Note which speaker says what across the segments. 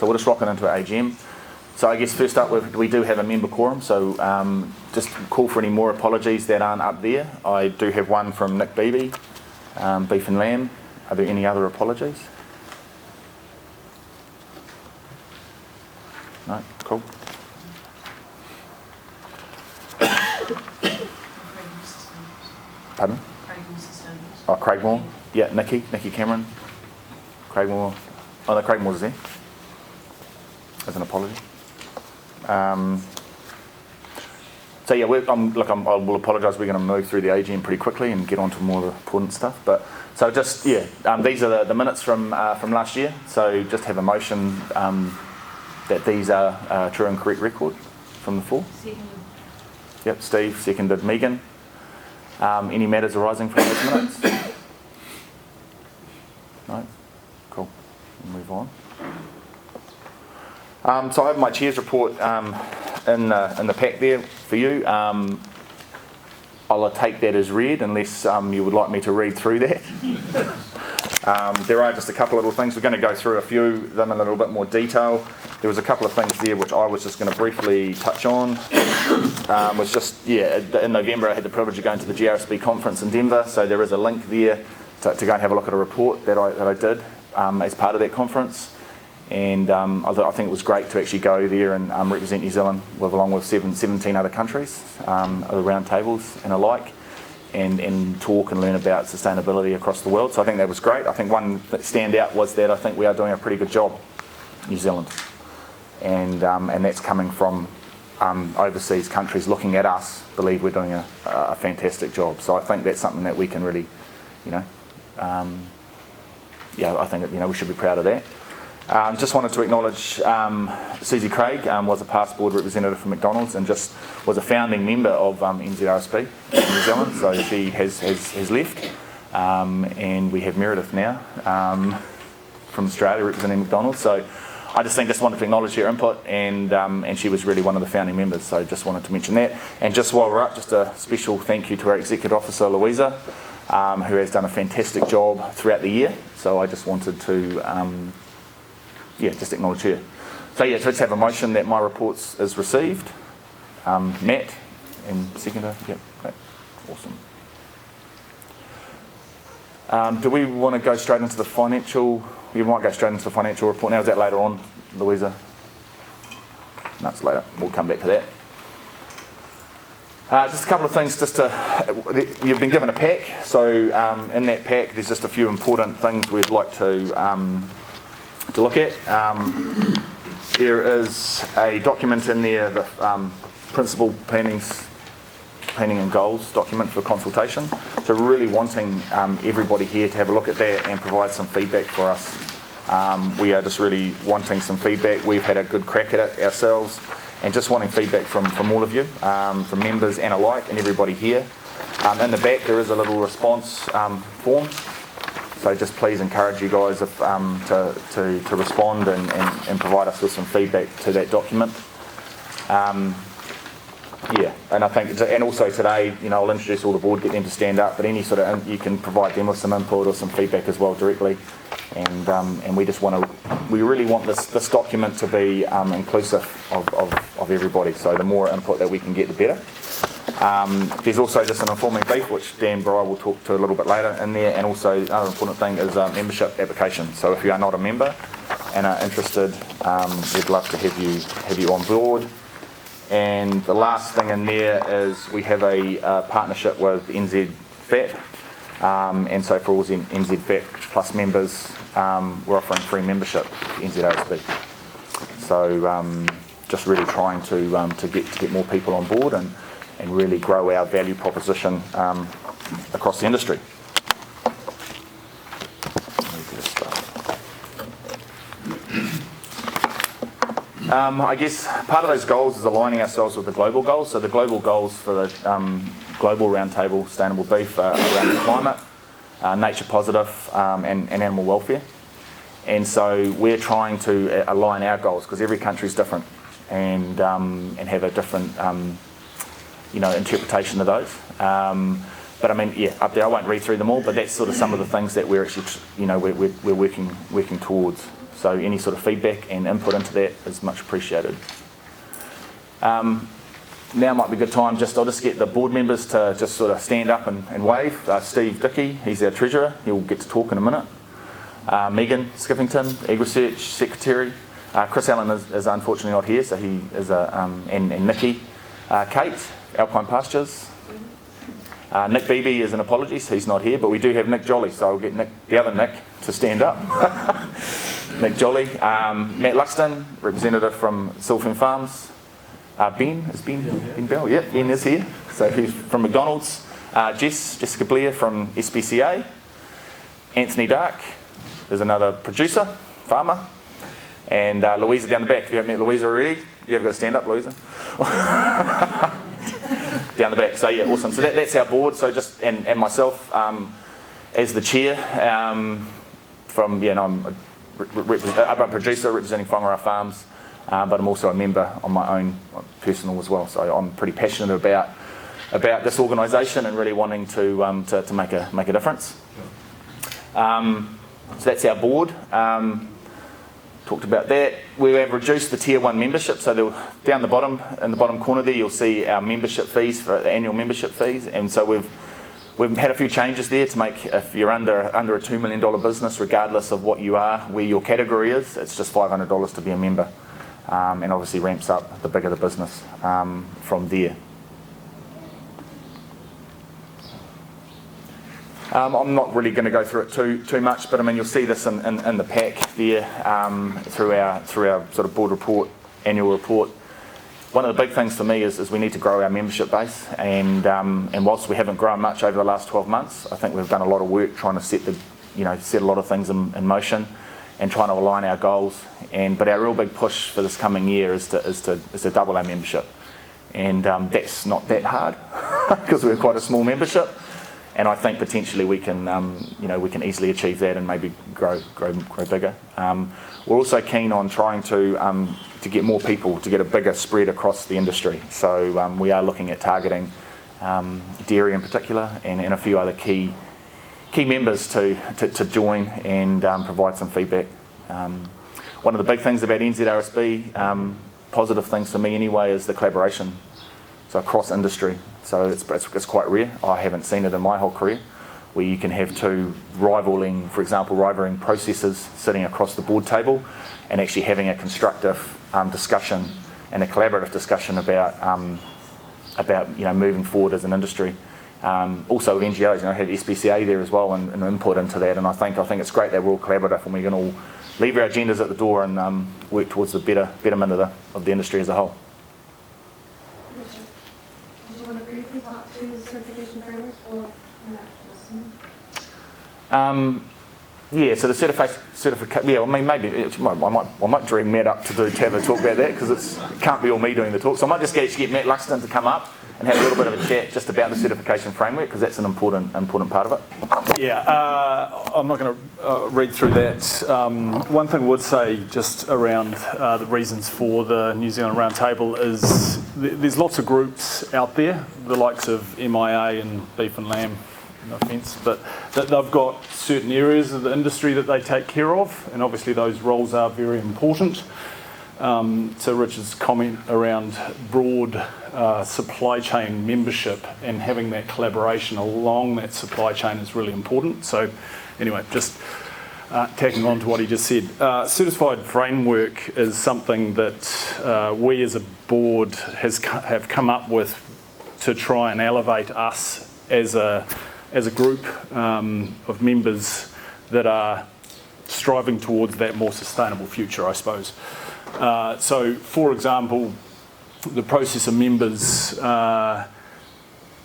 Speaker 1: So we'll just rock it into our AGM. So I guess first up, we do have a member quorum, so just call for any more apologies that aren't up there. I do have one from Nick Beebe, beef and lamb. Are there any other apologies? No, cool. Pardon? Oh, Craig Moore. Yeah, Nikki Cameron. Craig Moore. Oh, no, Craig Moore's there. As an apology. So yeah, I will apologise. We're going to move through the AGM pretty quickly and get on to more of the important stuff. But so just these are the minutes from last year. So just have a motion that these are true and correct record from the floor.
Speaker 2: Seconded.
Speaker 1: Yep, Steve seconded. Megan. Any matters arising from those minutes? No. Cool. We'll move on. So I have my chair's report in the pack there for you. I'll take that as read unless you would like me to read through that. There are just a couple of little things. We're going to go through a few of them in a little bit more detail. There was a couple of things there which I was just going to briefly touch on. Was just, in November I had the privilege of going to the NZRSB conference in Denver, so there is a link there to go and have a look at a report that I did as part of that conference. And I think it was great to actually go there and represent New Zealand along with 17 other countries, other round tables and alike, and talk and learn about sustainability across the world. So I think that was great. I think one that stand out was that I think we are doing a pretty good job, New Zealand. And that's coming from overseas countries looking at us, believe we're doing a fantastic job. So I think that's something that we can really, I think we should be proud of that. Just wanted to acknowledge Susie Craig was a past board representative from McDonald's and just was a founding member of NZRSB in New Zealand. So she has left, and we have Meredith now from Australia representing McDonald's. So I just wanted to acknowledge her input, and she was really one of the founding members. So just wanted to mention that. And just while we're up, just a special thank you to our executive officer Louisa, who has done a fantastic job throughout the year. So I just wanted to just acknowledge her. So so let's have a motion that my report is received. Matt and seconder. Yep, great. Awesome. Do we want to go straight into the financial? We might go straight into the financial report now. Is that later on, Louisa? No, it's later. We'll come back to that. Just a couple of things. You've been given a pack. So in that pack, there's just a few important things we'd like to look at. There is a document in there, the principal planning and goals document for consultation. So really wanting everybody here to have a look at that and provide some feedback for us. We are just really wanting some feedback. We've had a good crack at it ourselves and just wanting feedback from all of you, from members and alike and everybody here. In the back there is a little response form. So just please encourage you guys to respond and provide us with some feedback to that document. And I think, and also today, I'll introduce all the board, get them to stand up, but any sort of, you can provide them with some input or some feedback as well directly. And we really want this document to be inclusive of everybody. So the more input that we can get, the better. There's also just an informing brief, which Dan Brier will talk to a little bit later in there, and also another important thing is membership application. So if you are not a member and are interested, we'd love to have you on board. And the last thing in there is we have a partnership with NZFAP, and so for all NZFAP Plus members, we're offering free membership to NZRSB. So just really trying to get more people on board and really grow our value proposition across the industry. I guess part of those goals is aligning ourselves with the global goals. So the global goals for the Global Roundtable Sustainable Beef are around the climate, nature positive, and animal welfare. And so we're trying to align our goals because every country is different and have a different interpretation of those. But I mean, up there I won't read through them all, but that's sort of some of the things that we're actually we're working towards. So any sort of feedback and input into that is much appreciated. Now might be a good time, I'll just get the board members to just sort of stand up and wave. Steve Dickey, he's our treasurer, he'll get to talk in a minute. Megan Skiffington, AgResearch secretary. Chris Allen is unfortunately not here, so he is and Nikki. Kate, Alpine Pastures. Nick Beebe is an apologies, he's not here, but we do have Nick Jolly, so I'll get the other Nick to stand up. Nick Jolly. Matt Luxton, representative from Sylvan Farms. Ben Bell? Yeah, Ben is here. So he's from McDonald's. Jessica Brier from SPCA. Anthony Dark is another producer, farmer. And Louisa down the back. If you haven't met Louisa already, you have got to stand up, Louisa. Down the back. So yeah, awesome. So that's our board. So and myself as the chair I'm a producer representing Whangarā Farms. But I'm also a member on my own personal as well. So I'm pretty passionate about this organisation and really wanting to make a difference. So that's our board. Talked about that. We have reduced the Tier 1 membership. So down the bottom, in the bottom corner there, you'll see our membership fees for the annual membership fees. And so we've had a few changes there to make, if you're under a $2 million business, regardless of what you are, where your category is, it's just $500 to be a member. And obviously ramps up the bigger the business from there. I'm not really going to go through it too much, but I mean you'll see this in the pack there through our sort of board report, annual report. One of the big things for me is we need to grow our membership base, and whilst we haven't grown much over the last 12 months, I think we've done a lot of work trying to set a lot of things in motion and trying to align our goals. But our real big push for this coming year is to double our membership, and that's not that hard because we're quite a small membership. And I think potentially we can easily achieve that and maybe grow bigger. We're also keen on trying to get more people to get a bigger spread across the industry. So we are looking at targeting dairy in particular and a few other key members to join and provide some feedback. One of the big things about NZRSB, positive things for me anyway, is the collaboration. So across industry. So it's quite rare. I haven't seen it in my whole career, where you can have two rivaling processes sitting across the board table and actually having a constructive discussion and a collaborative discussion about moving forward as an industry. Also with NGOs, have SPCA there as well and input into that. And I think it's great that we're all collaborative and we can all leave our agendas at the door and work towards the betterment of the industry as a whole.
Speaker 2: Did you want to briefly talk to the certification framework or
Speaker 1: yeah, so the certificate. Yeah, I mean maybe I might dream Matt up to have a talk about that because it can't be all me doing the talk. So I might just get Matt Luxton to come up and have a little bit of a chat just about the certification framework because that's an important part of it.
Speaker 3: Yeah, I'm not going to read through that. One thing I would say just around the reasons for the New Zealand Roundtable is there's lots of groups out there, the likes of MIA and Beef and Lamb, no offence, but that they've got certain areas of the industry that they take care of, and obviously those roles are very important. So Richard's comment around broad supply chain membership and having that collaboration along that supply chain is really important. So anyway, just tacking on to what he just said. Certified framework is something that we as a board have come up with to try and elevate us as a group of members that are striving towards that more sustainable future, I suppose. So, for example, the process of members,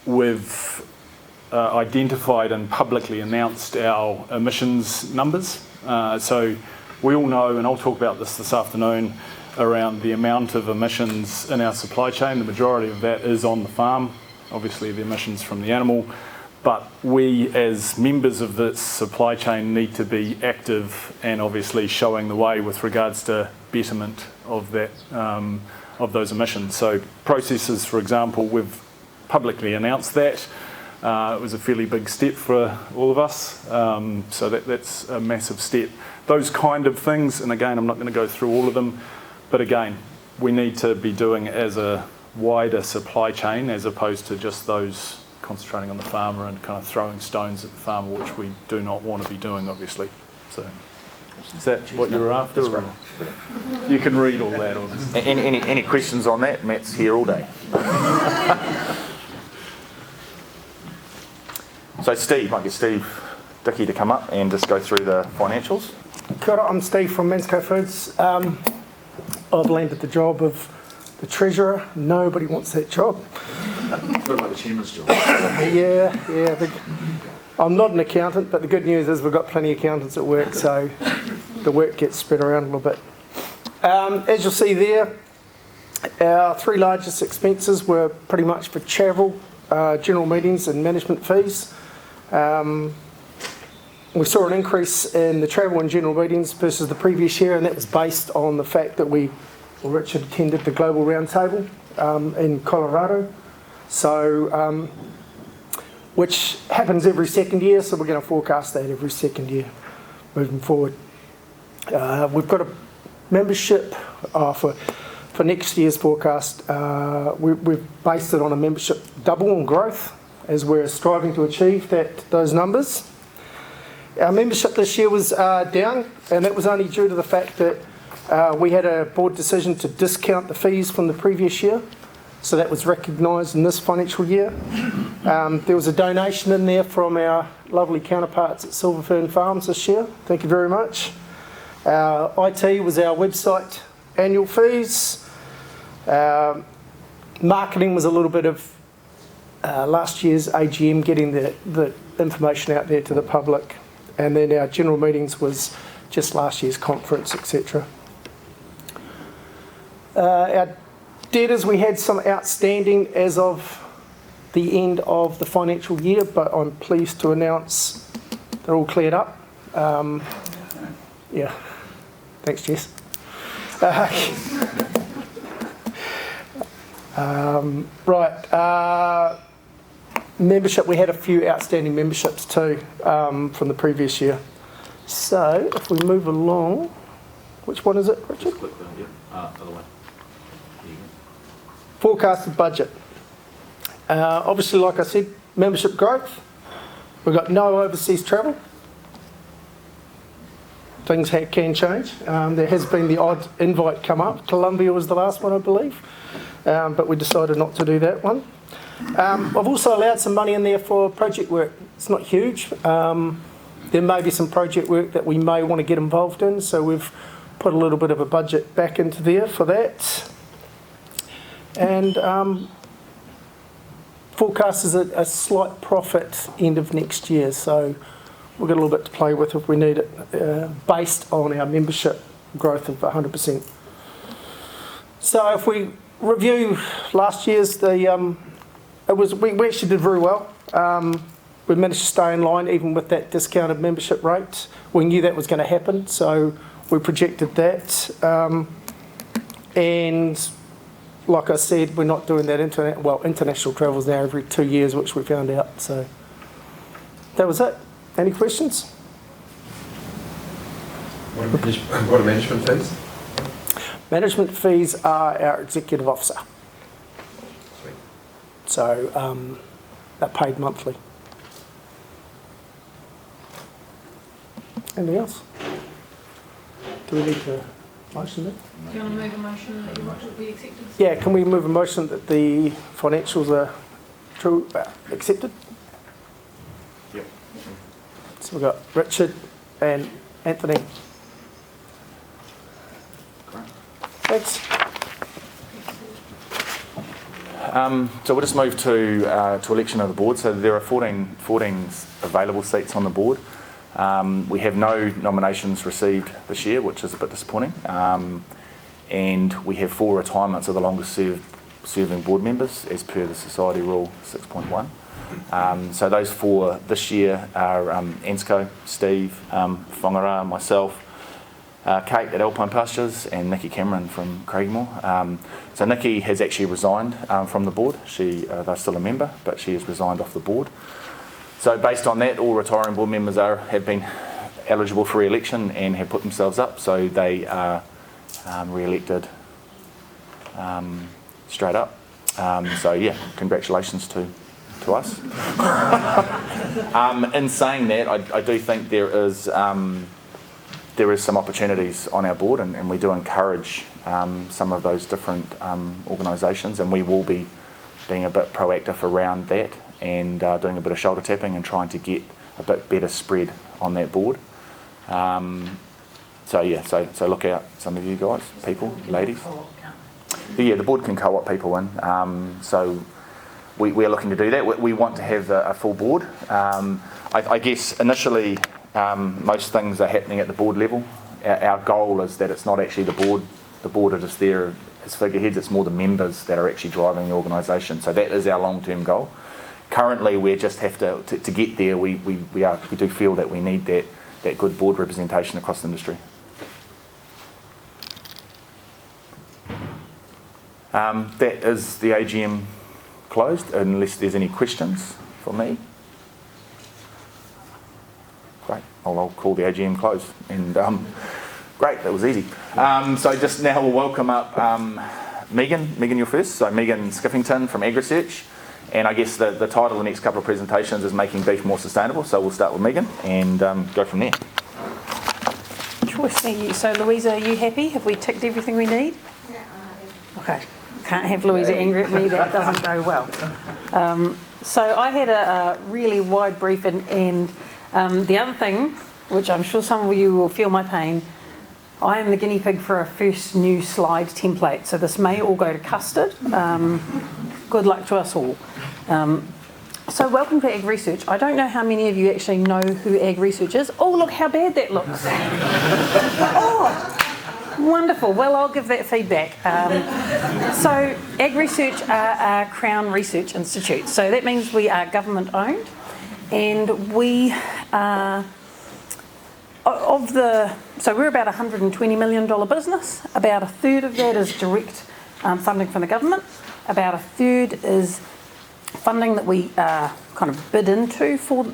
Speaker 3: we've identified and publicly announced our emissions numbers. So we all know, and I'll talk about this afternoon, around the amount of emissions in our supply chain. The majority of that is on the farm, obviously the emissions from the animal. But we, as members of this supply chain, need to be active and obviously showing the way with regards to betterment of that, of those emissions. So processes, for example, we've publicly announced that. It was a fairly big step for all of us. So that's a massive step. those kind of things. And again, I'm not going to go through all of them, but again, we need to be doing as a wider supply chain as opposed to just those concentrating on the farmer and kind of throwing stones at the farmer, which we do not want to be doing, obviously. So, is that what you were after? You can read all that. Or
Speaker 1: Any questions on that? Matt's here all day. So Steve, might get Steve Dickey to come up and just go through the financials.
Speaker 4: Kia ora, I'm Steve from Mansco Foods. I've landed the job of the treasurer. Nobody wants that job.
Speaker 1: What about the chairman's job?
Speaker 4: Yeah. I'm not an accountant, but the good news is we've got plenty of accountants at work, so the work gets spread around a little bit. As you'll see there, our three largest expenses were pretty much for travel, general meetings and management fees. We saw an increase in the travel and general meetings versus the previous year, and that was based on the fact that Richard attended the Global Roundtable in Colorado, so which happens every second year, so we're going to forecast that every second year moving forward. We've got a membership for next year's forecast. We've based it on a membership double on growth, as we're striving to achieve those numbers. Our membership this year was down, and that was only due to the fact that we had a board decision to discount the fees from the previous year, so that was recognised in this financial year. There was a donation in there from our lovely counterparts at Silver Fern Farms this year. Thank you very much. IT was our website annual fees. Marketing was a little bit of last year's AGM, getting the information out there to the public. And then our general meetings was just last year's conference, etc. Our debtors, we had some outstanding as of the end of the financial year, but I'm pleased to announce they're all cleared up. Yeah, thanks, Jess. Membership, we had a few outstanding memberships too from the previous year. So if we move along, which one is it, Richard?
Speaker 1: Click the other one.
Speaker 4: Forecasted budget. Obviously, like I said, membership growth. We've got no overseas travel. Things can change. There has been the odd invite come up. Colombia was the last one, I believe, but we decided not to do that one. I've also allowed some money in there for project work. It's not huge. There may be some project work that we may want to get involved in, so we've put a little bit of a budget back into there for that. And forecast is a slight profit end of next year, so we've got a little bit to play with if we need it, based on our membership growth of 100%. So if we review last year's, we actually did very well. We managed to stay in line even with that discounted membership rate. We knew that was going to happen, so we projected that. And like I said, we're not doing that international travels now every 2 years, which we found out. So that was it. Any questions?
Speaker 5: What are management fees?
Speaker 4: Management fees are our executive officer.
Speaker 5: Sweet.
Speaker 4: So they're paid monthly. Anything else? Do we need to motion that?
Speaker 2: Do you want to move a motion that your motion be accepted?
Speaker 4: Yeah, can we move a motion that the financials are accepted?
Speaker 1: Yep.
Speaker 4: So we've got Richard and Anthony.
Speaker 1: Great.
Speaker 4: Thanks.
Speaker 1: So we'll just move to election of the board. So there are 14 available seats on the board. We have no nominations received this year, which is a bit disappointing. And we have 4 retirements of the longest serving board members as per the Society Rule 6.1. So those 4 this year are Ansco, Steve, Whangara, myself, Kate at Alpine Pastures, and Nikki Cameron from Craigmore. So Nikki has actually resigned from the board. They're still a member, but she has resigned off the board. So based on that, all retiring board members have been eligible for re-election and have put themselves up, so they are re-elected straight up. So yeah, congratulations to us. In saying that, I do think there is some opportunities on our board, and we do encourage some of those different organisations, and we will be being a bit proactive around that and doing a bit of shoulder tapping and trying to get a bit better spread on that board. So yeah, so look out, some of you guys, people, ladies. Yeah, the board can co-opt people in. So we are looking to do that. We want to have a full board. I guess initially most things are happening at the board level. Our goal is that it's not actually the board are just there as figureheads, it's more the members that are actually driving the organisation. So that is our long-term goal. Currently, we just have to get there. We do feel that we need that good board representation across the industry. That is the AGM closed, unless there's any questions for me. Great, I'll call the AGM closed. And great, that was easy. So just now we'll welcome up Megan. Megan, you're first. So Megan Skiffington from AgResearch. And I guess the title of the next couple of presentations is Making Beef More Sustainable. So we'll start with Megan and go from there.
Speaker 6: Sure, thank you. So Louisa, are you happy? Have we ticked everything we need? Okay. Can't have Louisa angry at me, that doesn't go well. So I had a really wide brief, and the other thing, which I'm sure some of you will feel my pain, I am the guinea pig for a first new slide template, so this may all go to custard. Good luck to us all. So welcome to AgResearch. I don't know how many of you actually know who AgResearch is. Oh, look how bad that looks. Oh, wonderful. Well, I'll give that feedback. So AgResearch are a Crown Research Institute. So that means we are government owned, and we are so we're about a $120 million business. About a third of that is direct funding from the government. About a third is funding that we kind of bid into for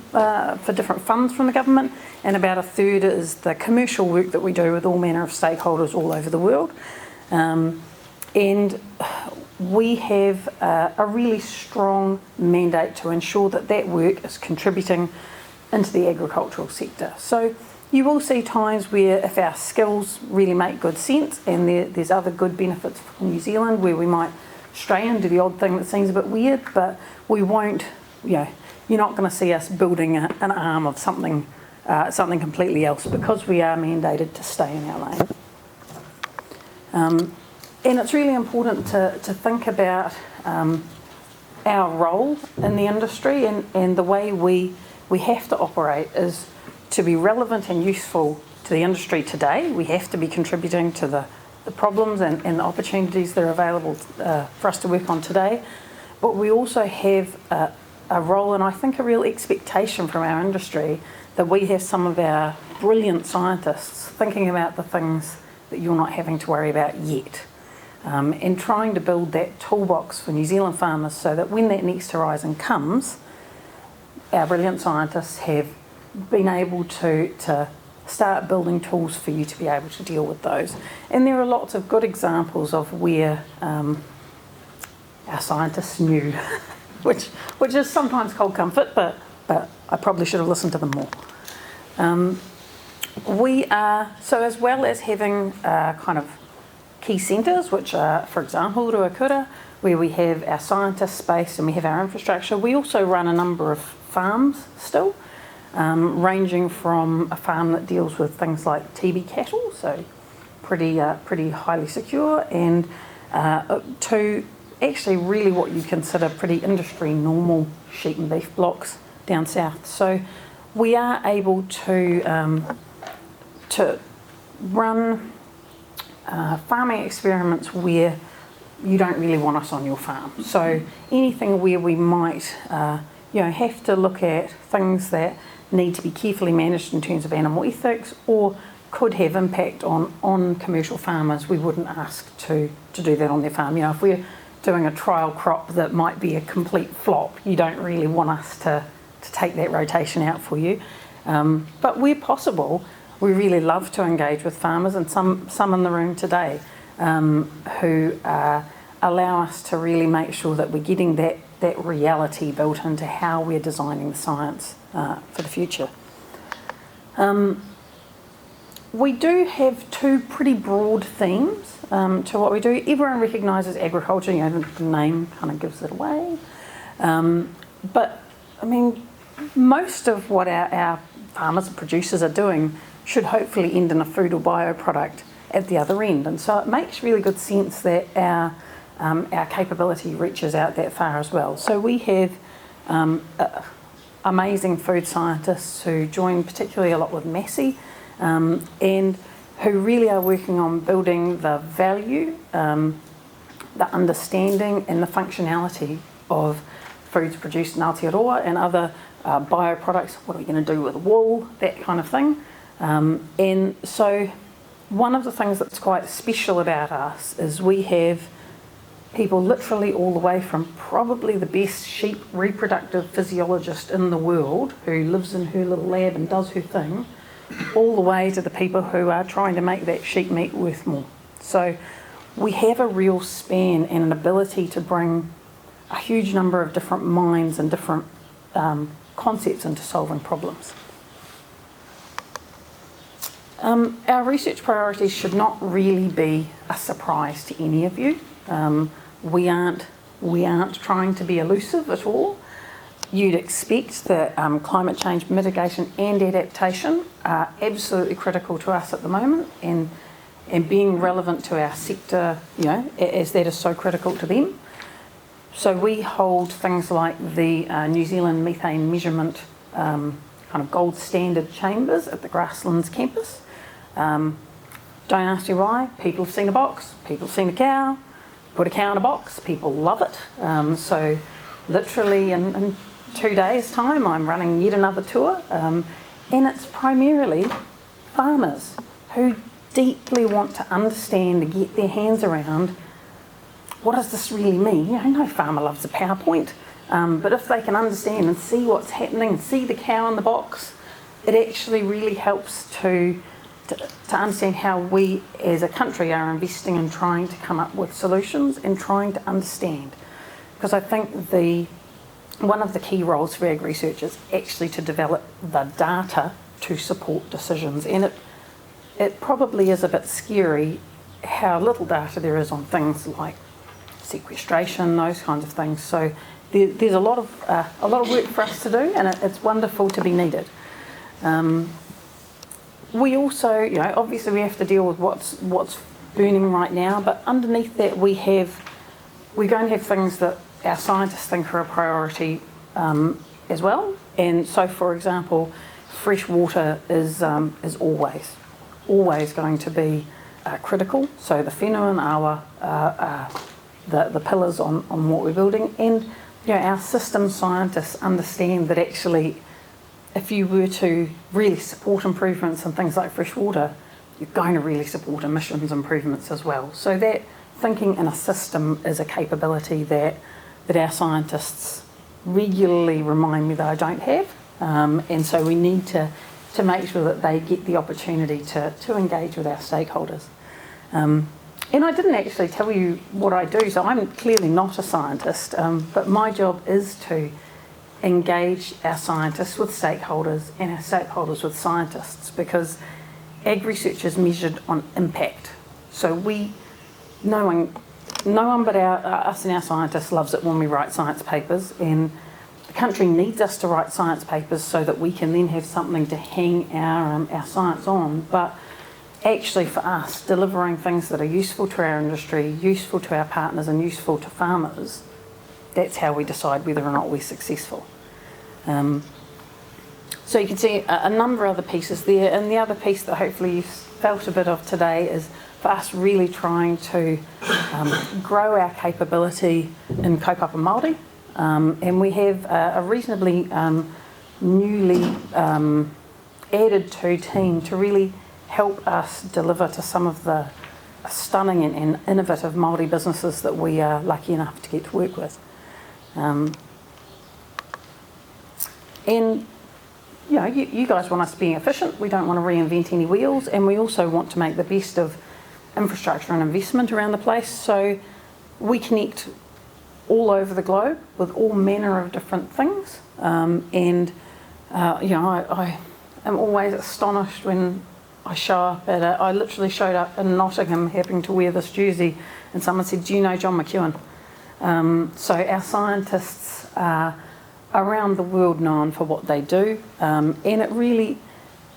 Speaker 6: different funds from the government, and about a third is the commercial work that we do with all manner of stakeholders all over the world. And we have a really strong mandate to ensure that that work is contributing into the agricultural sector. So you will see times where if our skills really make good sense, and there's other good benefits for New Zealand where we might stray into the odd thing that seems a bit weird, but we won't, you're not going to see us building an arm of something completely else, because we are mandated to stay in our lane. And it's really important to think about our role in the industry, and the way we have to operate is to be relevant and useful to the industry today. We have to be contributing to the problems and the opportunities that are available for us to work on today. But we also have a role, and I think a real expectation from our industry, that we have some of our brilliant scientists thinking about the things that you're not having to worry about yet. And trying to build that toolbox for New Zealand farmers so that when that next horizon comes, our brilliant scientists have been able to start building tools for you to be able to deal with those. And there are lots of good examples of where our scientists knew, which is sometimes cold comfort, but I probably should have listened to them more. We are, so as well as having kind of key centres, which are, for example, Ruakura, where we have our scientist space and we have our infrastructure, we also run a number of farms still. Ranging from a farm that deals with things like TB cattle, so pretty highly secure, and to actually really what you consider pretty industry normal sheep and beef blocks down south. So we are able to run farming experiments where you don't really want us on your farm. So anything where we might have to look at things that need to be carefully managed in terms of animal ethics, or could have impact on commercial farmers, we wouldn't ask to do that on their farm. If we're doing a trial crop that might be a complete flop, you don't really want us to take that rotation out for you. But where possible, we really love to engage with farmers, and some in the room today who allow us to really make sure that we're getting that reality built into how we're designing the science for the future. We do have two pretty broad themes to what we do. Everyone recognises agriculture, the name kind of gives it away. But, I mean, most of what our farmers and producers are doing should hopefully end in a food or bioproduct at the other end. And so it makes really good sense that our capability reaches out that far as well. So we have amazing food scientists who join particularly a lot with Massey, and who really are working on building the value, the understanding and the functionality of foods produced in Aotearoa and other bioproducts. What are we going to do with wool, that kind of thing. And so one of the things that's quite special about us is we have people literally all the way from probably the best sheep reproductive physiologist in the world who lives in her little lab and does her thing, all the way to the people who are trying to make that sheep meat worth more. So we have a real span and an ability to bring a huge number of different minds and different concepts into solving problems. Our research priorities should not really be a surprise to any of you. We aren't trying to be elusive at all. You'd expect that climate change mitigation and adaptation are absolutely critical to us at the moment, and being relevant to our sector, as that is so critical to them. So we hold things like the New Zealand methane measurement kind of gold standard chambers at the Grasslands campus. Don't ask me why. People have seen a box, people have seen a cow, put a cow in a box, people love it. So literally in 2 days' time, I'm running yet another tour, and it's primarily farmers who deeply want to understand and get their hands around what does this really mean. No farmer loves a PowerPoint, but if they can understand and see what's happening and see the cow in the box, it actually really helps to understand how we as a country are investing in trying to come up with solutions and trying to understand. Because I think one of the key roles for AgResearch is actually to develop the data to support decisions. And it probably is a bit scary how little data there is on things like sequestration, those kinds of things. So there's a lot of work for us to do, and it's wonderful to be needed. We also, obviously we have to deal with what's burning right now, but underneath that we're going to have things that our scientists think are a priority as well. And so, for example, fresh water is always going to be critical. So the whenua and awa are the pillars on what we're building. And our system scientists understand that actually if you were to really support improvements in things like fresh water, you're going to really support emissions improvements as well. So that thinking in a system is a capability that our scientists regularly remind me that I don't have. And so we need to make sure that they get the opportunity to engage with our stakeholders. And I didn't actually tell you what I do, so I'm clearly not a scientist, but my job is to engage our scientists with stakeholders and our stakeholders with scientists, because AgResearch is measured on impact. So no one but us and our scientists loves it when we write science papers, and the country needs us to write science papers so that we can then have something to hang our science on. But actually for us, delivering things that are useful to our industry, useful to our partners and useful to farmers, that's how we decide whether or not we're successful. So you can see a number of other pieces there, and the other piece that hopefully you've felt a bit of today is for us really trying to grow our capability in kaupapa Māori, and we have a reasonably newly added to team to really help us deliver to some of the stunning and innovative Māori businesses that we are lucky enough to get to work with. And you guys want us being efficient. We don't want to reinvent any wheels, and we also want to make the best of infrastructure and investment around the place. So we connect all over the globe with all manner of different things. I am always astonished when I show up I literally showed up in Nottingham having to wear this jersey, and someone said, "Do you know John McEwen?" So our scientists are around the world known for what they do, and it really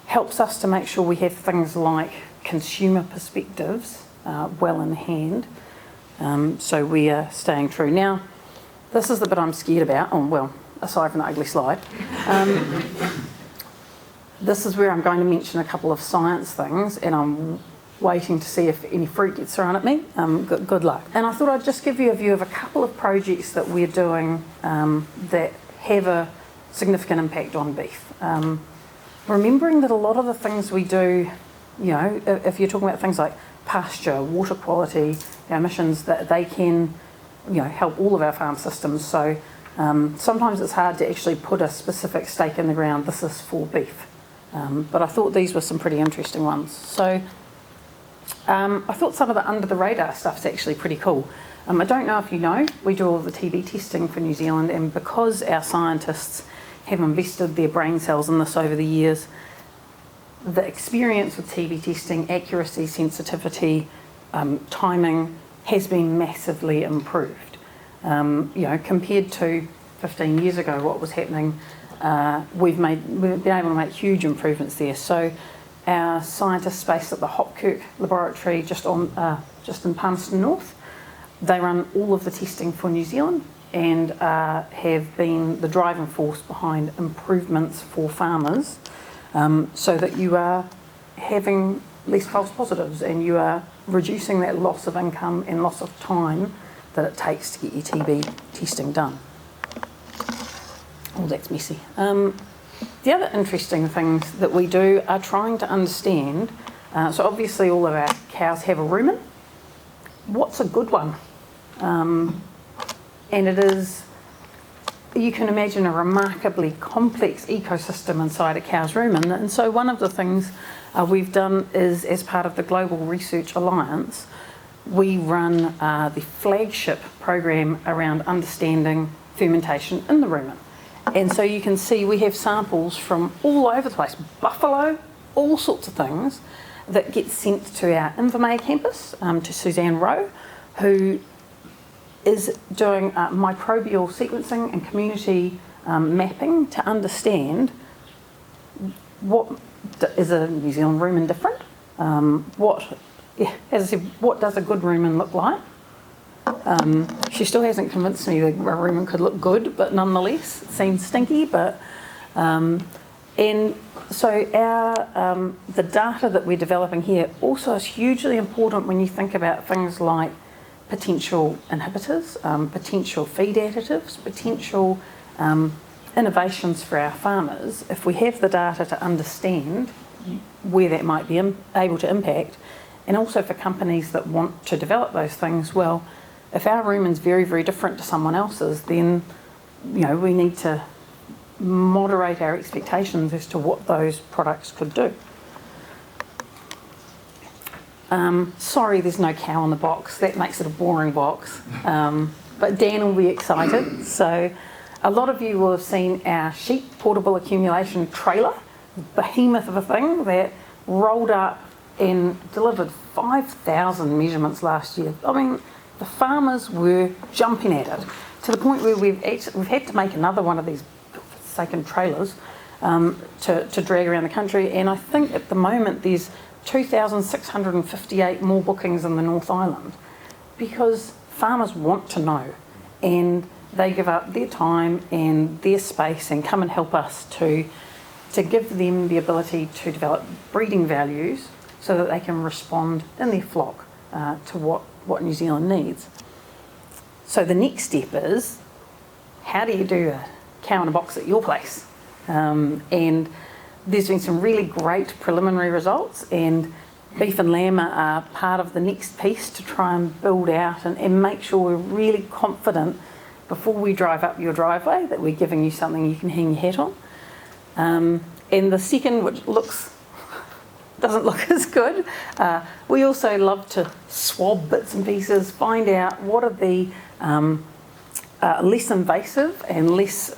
Speaker 6: helps us to make sure we have things like consumer perspectives well in hand. So we are staying true. Now, this is the bit I'm scared about. Oh, well, aside from the ugly slide. This is where I'm going to mention a couple of science things, and I'm waiting to see if any fruit gets thrown at me. Good luck. And I thought I'd just give you a view of a couple of projects that we're doing that have a significant impact on beef. Remembering that a lot of the things we do, if you're talking about things like pasture, water quality, emissions, that they can, help all of our farm systems. So sometimes it's hard to actually put a specific stake in the ground, this is for beef. But I thought these were some pretty interesting ones. So I thought some of the under the radar stuff's actually pretty cool. I don't know if you know, we do all the TB testing for New Zealand, and because our scientists have invested their brain cells in this over the years, the experience with TB testing, accuracy, sensitivity, timing has been massively improved. Compared to 15 years ago, what was happening, we've been able to make huge improvements there. So our scientists based at the Hopkirk laboratory just in Palmerston North, they run all of the testing for New Zealand and have been the driving force behind improvements for farmers, so that you are having less false positives and you are reducing that loss of income and loss of time that it takes to get your TB testing done. Oh, that's messy. The other interesting things that we do are trying to understand, so obviously all of our cows have a rumen. What's a good one? And it is, you can imagine a remarkably complex ecosystem inside a cow's rumen. And so one of the things we've done is, as part of the Global Research Alliance, we run the flagship program around understanding fermentation in the rumen. And so you can see we have samples from all over the place, buffalo, all sorts of things, that get sent to our Invermay campus, to Suzanne Rowe, who is doing microbial sequencing and community mapping to understand what is a New Zealand rumen different, as I said, what does a good rumen look like. She still hasn't convinced me that a rumen could look good, but nonetheless, it seems stinky. But and so our the data that we're developing here also is hugely important when you think about things like potential inhibitors, potential feed additives, potential innovations for our farmers. If we have the data to understand where that might be able to impact, and also for companies that want to develop those things, well, if our rumen's very, very different to someone else's, then we need to moderate our expectations as to what those products could do. Sorry, there's no cow on the box. That makes it a boring box. But Dan will be excited. So a lot of you will have seen our sheep portable accumulation trailer, behemoth of a thing that rolled up and delivered 5,000 measurements last year. I mean, the farmers were jumping at it to the point where we've had to make another one of these forsaken trailers to drag around the country. And I think at the moment there's 2,658 more bookings in the North Island, because farmers want to know and they give up their time and their space and come and help us to give them the ability to develop breeding values so that they can respond in their flock to what New Zealand needs. So the next step is, how do you do a cow in a box at your place? And there's been some really great preliminary results, and beef and lamb are part of the next piece to try and build out and make sure we're really confident before we drive up your driveway that we're giving you something you can hang your hat on. And the second, which doesn't look as good, we also love to swab bits and pieces, find out what are the less invasive and less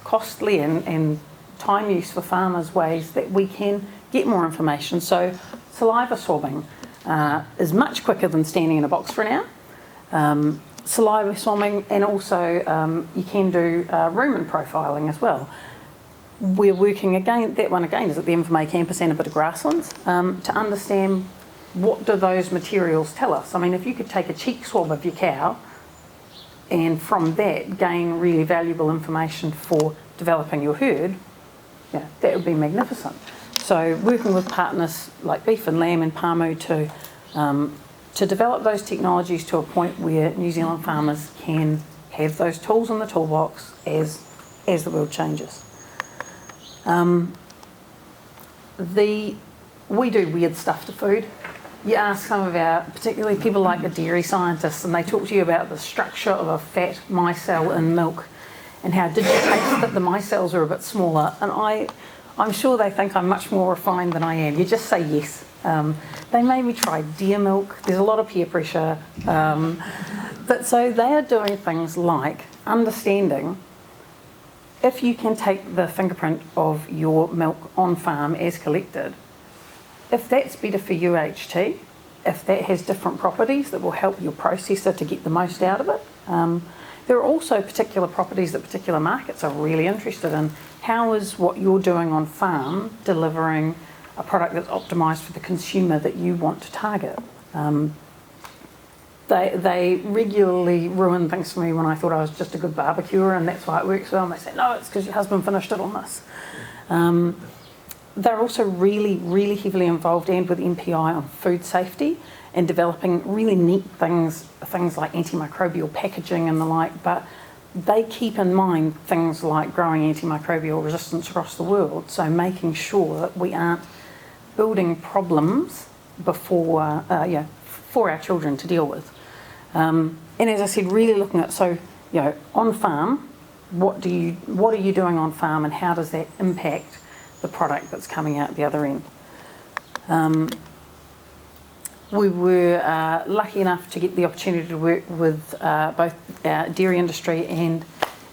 Speaker 6: costly and time use for farmers ways that we can get more information. So saliva swabbing is much quicker than standing in a box for an hour. Saliva swabbing, and also you can do rumen profiling as well. We're working again, that one again is at the Invermay campus and a bit of grasslands, to understand what do those materials tell us. I mean, if you could take a cheek swab of your cow and from that gain really valuable information for developing your herd, yeah, that would be magnificent. So working with partners like Beef and Lamb and Pamu to develop those technologies to a point where New Zealand farmers can have those tools in the toolbox as the world changes. We do weird stuff to food. You ask some of our, particularly people like the dairy scientists, and they talk to you about the structure of a fat micelle in milk and how did you taste that the micelles are a bit smaller, and I'm sure they think I'm much more refined than I am. You just say yes. They made me try deer milk. There's a lot of peer pressure. But so they are doing things like understanding if you can take the fingerprint of your milk on farm as collected, if that's better for UHT, if that has different properties that will help your processor to get the most out of it. There are also particular properties that particular markets are really interested in. How is what you're doing on farm delivering a product that's optimised for the consumer that you want to target? They regularly ruin things for me when I thought I was just a good barbecuer and that's why it works well. And they say, no, it's because your husband finished it on this. They're also really, really heavily involved and with MPI on food safety and developing really neat things like antimicrobial packaging and the like, but they keep in mind things like growing antimicrobial resistance across the world, so making sure that we aren't building problems before, for our children to deal with. And as I said, really looking at, on farm, what are you doing on farm and how does that impact the product that's coming out the other end? We were lucky enough to get the opportunity to work with both our dairy industry and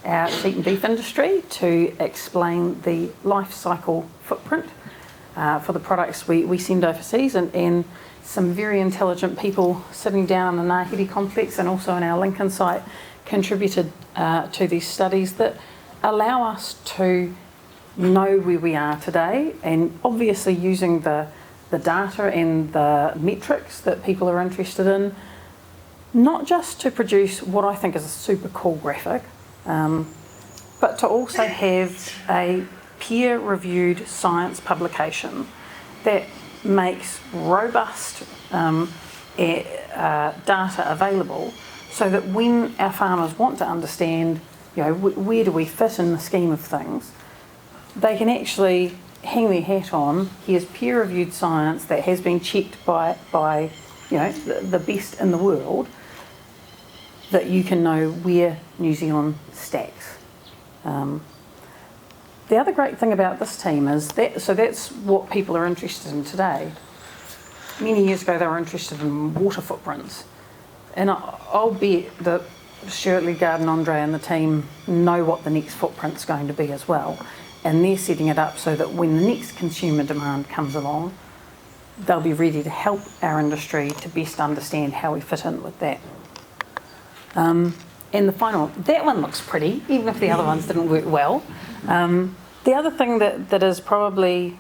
Speaker 6: our sheep and beef industry to explain the life cycle footprint for the products we send overseas, and some very intelligent people sitting down in the Ngāhere complex and also in our Lincoln site contributed to these studies that allow us to know where we are today, and obviously using the data and the metrics that people are interested in, not just to produce what I think is a super cool graphic, but to also have a peer-reviewed science publication that makes robust data available so that when our farmers want to understand, where do we fit in the scheme of things, they can actually hang their hat on, here's peer-reviewed science that has been checked by the best in the world, that you can know where New Zealand stacks. The other great thing about this team is that's what people are interested in today. Many years ago they were interested in water footprints, and I'll bet that Stuart Leigard and Andre and the team know what the next footprint's going to be as well. And they're setting it up so that when the next consumer demand comes along, they'll be ready to help our industry to best understand how we fit in with that. And the final, that one looks pretty, even if the other ones didn't work well. The other thing that is probably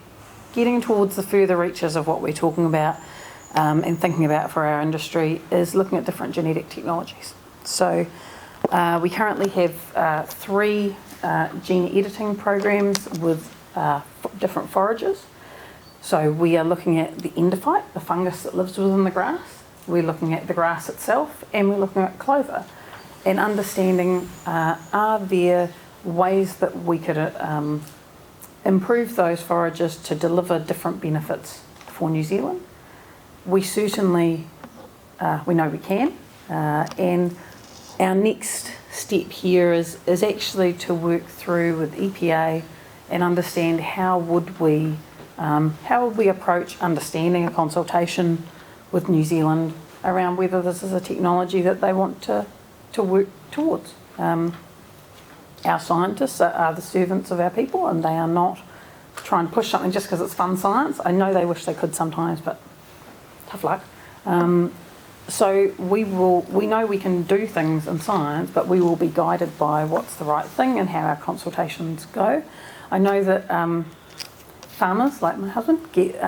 Speaker 6: getting towards the further reaches of what we're talking about and thinking about for our industry is looking at different genetic technologies. So we currently have 3 gene editing programs with different forages. So we are looking at the endophyte, the fungus that lives within the grass. We're looking at the grass itself, and we're looking at clover and understanding are there ways that we could improve those forages to deliver different benefits for New Zealand. We certainly, we know we can, and our next step here is actually to work through with EPA and understand how would we approach understanding a consultation with New Zealand around whether this is a technology that they want to work towards. Our scientists are the servants of our people, and they are not trying to push something just because it's fun science. I know they wish they could sometimes, but tough luck. So we know we can do things in science, but we will be guided by what's the right thing and how our consultations go. I know that farmers, like my husband, get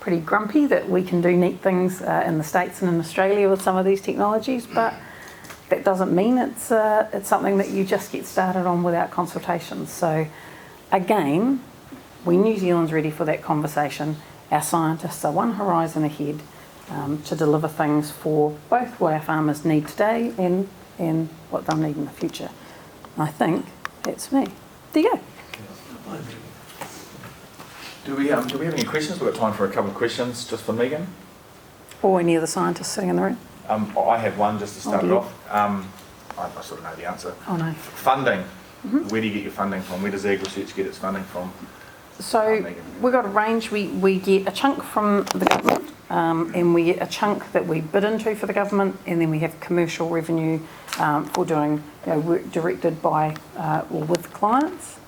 Speaker 6: pretty grumpy that we can do neat things in the States and in Australia with some of these technologies, but that doesn't mean it's something that you just get started on without consultations. So again, when New Zealand's ready for that conversation, our scientists are one horizon ahead to deliver things for both what our farmers need today and what they'll need in the future. I think that's me. There you go.
Speaker 1: Do we have any questions? We've got time for a couple of questions just for Megan.
Speaker 6: Or any of the scientists sitting in the room.
Speaker 1: I have one just to start
Speaker 6: Oh,
Speaker 1: it
Speaker 6: dear.
Speaker 1: off. I sort of know the answer.
Speaker 6: Oh no.
Speaker 1: Funding. Where do you get your funding from? Where does AgResearch get its funding from?
Speaker 6: So we've got a range. We get a chunk from the government, and we get a chunk that we bid into for the government, and then we have commercial revenue for doing work directed by or with clients.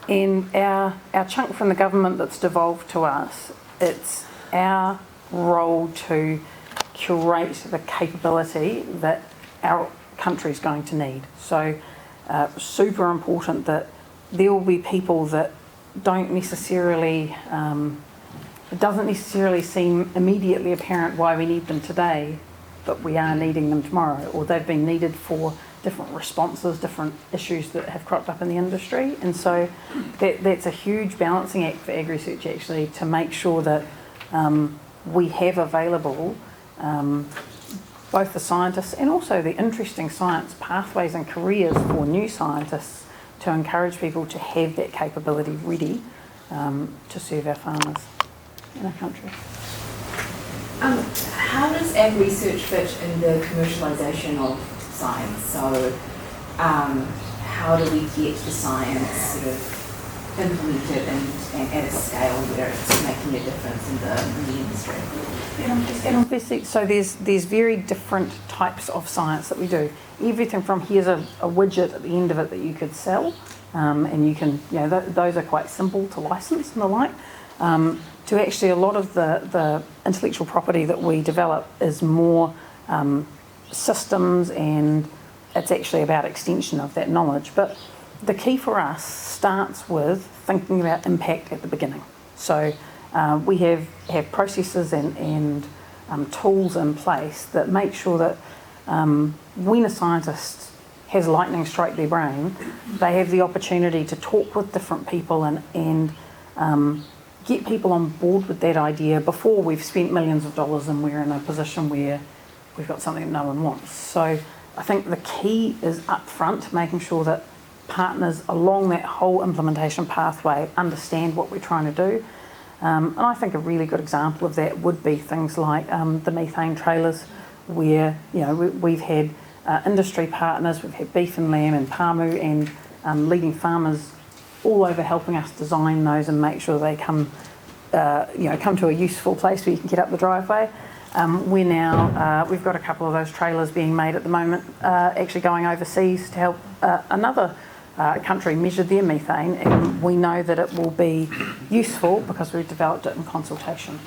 Speaker 6: And our chunk from the government that's devolved to us, it's our role to curate the capability that our country is going to need. So super important that there will be people that don't necessarily, it doesn't necessarily seem immediately apparent why we need them today, but we are needing them tomorrow, or they've been needed for different responses, different issues that have cropped up in the industry. And so that's a huge balancing act for AgResearch actually, to make sure that we have available both the scientists and also the interesting science pathways and careers for new scientists to encourage people to have that capability ready to serve our farmers in our country.
Speaker 7: How does AgResearch fit in the commercialisation of science? So how do we get the science sort of implemented and at a scale where it's making a difference in the industry?
Speaker 6: And obviously, so there's very different types of science that we do. Everything from here's a widget at the end of it that you could sell, and you can, those are quite simple to license and the like, to actually a lot of the intellectual property that we develop is more systems, and it's actually about extension of that knowledge. But the key for us starts with thinking about impact at the beginning. So we have processes and tools in place that make sure that when a scientist has lightning strike their brain, they have the opportunity to talk with different people and get people on board with that idea before we've spent millions of dollars and we're in a position where we've got something that no one wants. So I think the key is upfront, making sure that partners along that whole implementation pathway understand what we're trying to do. And I think a really good example of that would be things like the methane trailers, where we've had industry partners, we've had beef and lamb and Pāmu and leading farmers all over helping us design those and make sure they come to a useful place where you can get up the driveway. We've got a couple of those trailers being made at the moment, actually going overseas to help another country measure their methane, and we know that it will be useful because we've developed it in consultation.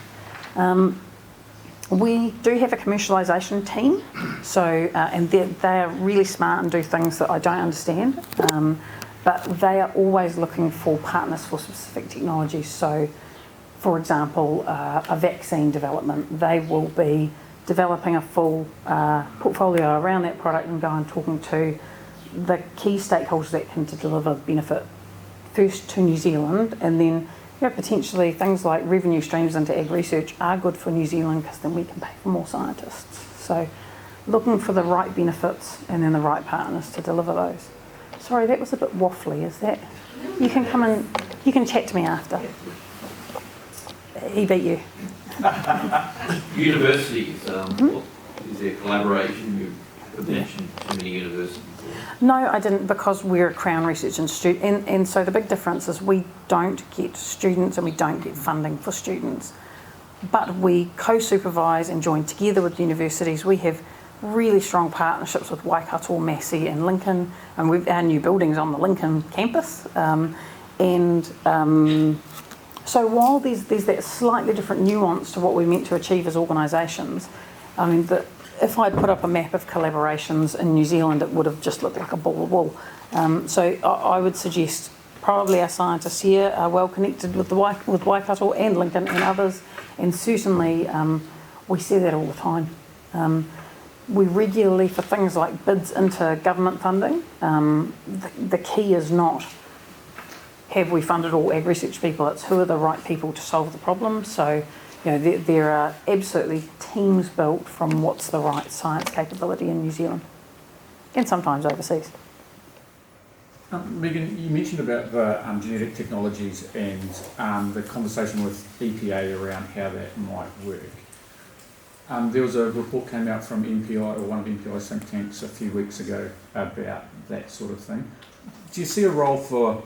Speaker 6: We do have a commercialisation team, so and they are really smart and do things that I don't understand, but they are always looking for partners for specific technologies. So, for example, a vaccine development, they will be developing a full portfolio around that product and go and talking to the key stakeholders that can deliver benefit first to New Zealand, and then potentially things like revenue streams into AgResearch are good for New Zealand because then we can pay for more scientists. So looking for the right benefits and then the right partners to deliver those. Sorry, that was a bit waffly, is that? You can come and you can chat to me after. He beat you.
Speaker 8: Universities, is there collaboration
Speaker 5: mention too many universities?
Speaker 6: No, I didn't, because we're a Crown Research Institute, and so the big difference is we don't get students and we don't get funding for students, but we co-supervise and join together with universities. We have really strong partnerships with Waikato, Massey and Lincoln, and our new building's on the Lincoln campus, so while there's that slightly different nuance to what we're meant to achieve as organisations, I mean, if I'd put up a map of collaborations in New Zealand, it would have just looked like a ball of wool. So I would suggest probably our scientists here are well connected with Waikato and Lincoln and others, and certainly we see that all the time. We regularly, for things like bids into government funding, the key is not have we funded all AgResearch people, it's who are the right people to solve the problem. So, you know, there are absolutely teams built from what's the right science capability in New Zealand, and sometimes overseas.
Speaker 8: Megan, you mentioned about the genetic technologies and the conversation with EPA around how that might work. There was a report came out from MPI, or one of MPI's think tanks, a few weeks ago about that sort of thing. Do you see a role for,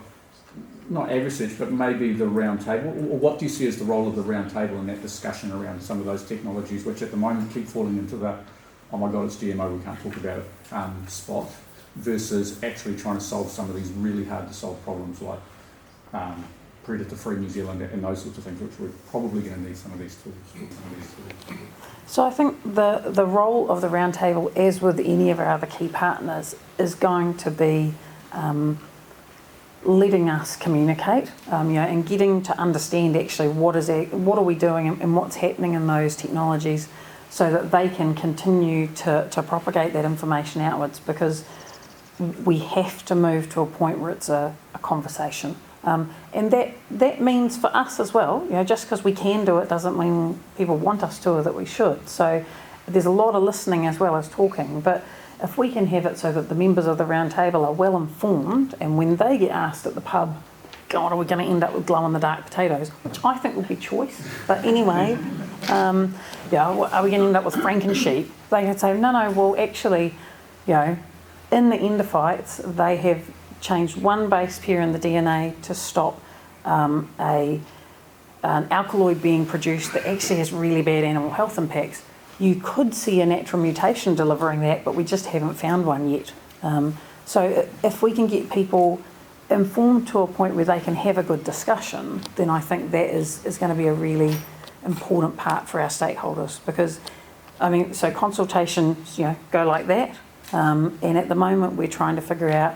Speaker 8: not AgResearch, but maybe the round table, or what do you see as the role of the round table in that discussion around some of those technologies, which at the moment keep falling into the, oh my God, it's GMO, we can't talk about it, spot, versus actually trying to solve some of these really hard to solve problems like predator-free New Zealand and those sorts of things, which we're probably going to need some of these tools.
Speaker 6: So I think the role of the roundtable, as with any of our other key partners, is going to be letting us communicate, and getting to understand actually what are we doing and what's happening in those technologies, so that they can continue to propagate that information outwards, because we have to move to a point where it's a conversation. And that means for us as well, just because we can do it doesn't mean people want us to or that we should. So there's a lot of listening as well as talking, but if we can have it so that the members of the round table are well informed, and when they get asked at the pub, God, are we going to end up with glow-in-the-dark potatoes, which I think will be choice, but anyway, are we going to end up with Franken-sheep? They can say, no, well actually, in the endophytes, they have changed one base pair in the DNA to stop an alkaloid being produced that actually has really bad animal health impacts. You could see a natural mutation delivering that, but we just haven't found one yet. So if we can get people informed to a point where they can have a good discussion, then I think that is going to be a really important part for our stakeholders, because, so consultations, go like that. And at the moment we're trying to figure out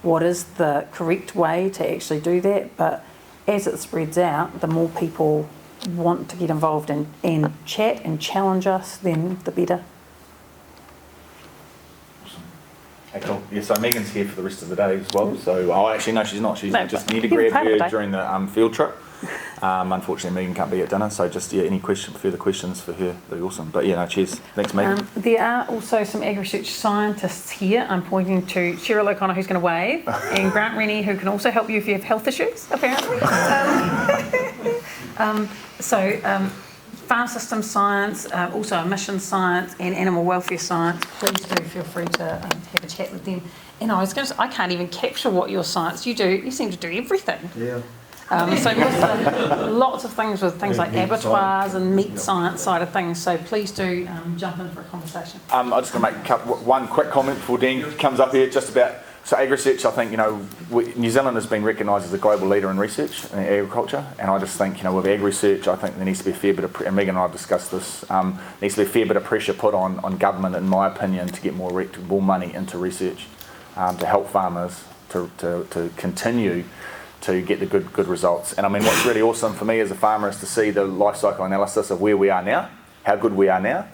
Speaker 6: what is the correct way to actually do that, but as it spreads out, the more people want to get involved and chat and challenge us, then the better.
Speaker 1: Okay, cool. Yeah, so Megan's here for the rest of the day as well. So, actually, no, she's not. She's
Speaker 6: No,
Speaker 1: just near to
Speaker 6: you're
Speaker 1: grab
Speaker 6: part of the
Speaker 1: her
Speaker 6: day.
Speaker 1: during the field trip. Unfortunately, Megan can't be at dinner, so just any further questions for her, that'd be awesome. But yeah, no, cheers. Thanks, Megan.
Speaker 6: There are also some AgResearch scientists here. I'm pointing to Cheryl O'Connor, who's going to wave, and Grant Rennie, who can also help you if you have health issues, apparently. Farm system science, also emissions science and animal welfare science. Please do feel free to have a chat with them. And I was going to say, I can't even capture what your science you do. You seem to do everything.
Speaker 5: Yeah.
Speaker 6: Lots of things with things like abattoirs and meat science side of things. So please do jump in for a conversation.
Speaker 1: I'm just going to make one quick comment before Dan comes up here, just about. So AgResearch, I think, New Zealand has been recognised as a global leader in research in agriculture, and I just think, with AgResearch, I think there needs to be a fair bit of, and Megan and I have discussed this, needs to be a fair bit of pressure put on government, in my opinion, to get more money into research, to help farmers to continue to get the good results. And what's really awesome for me as a farmer is to see the life cycle analysis of where we are now, how good we are now,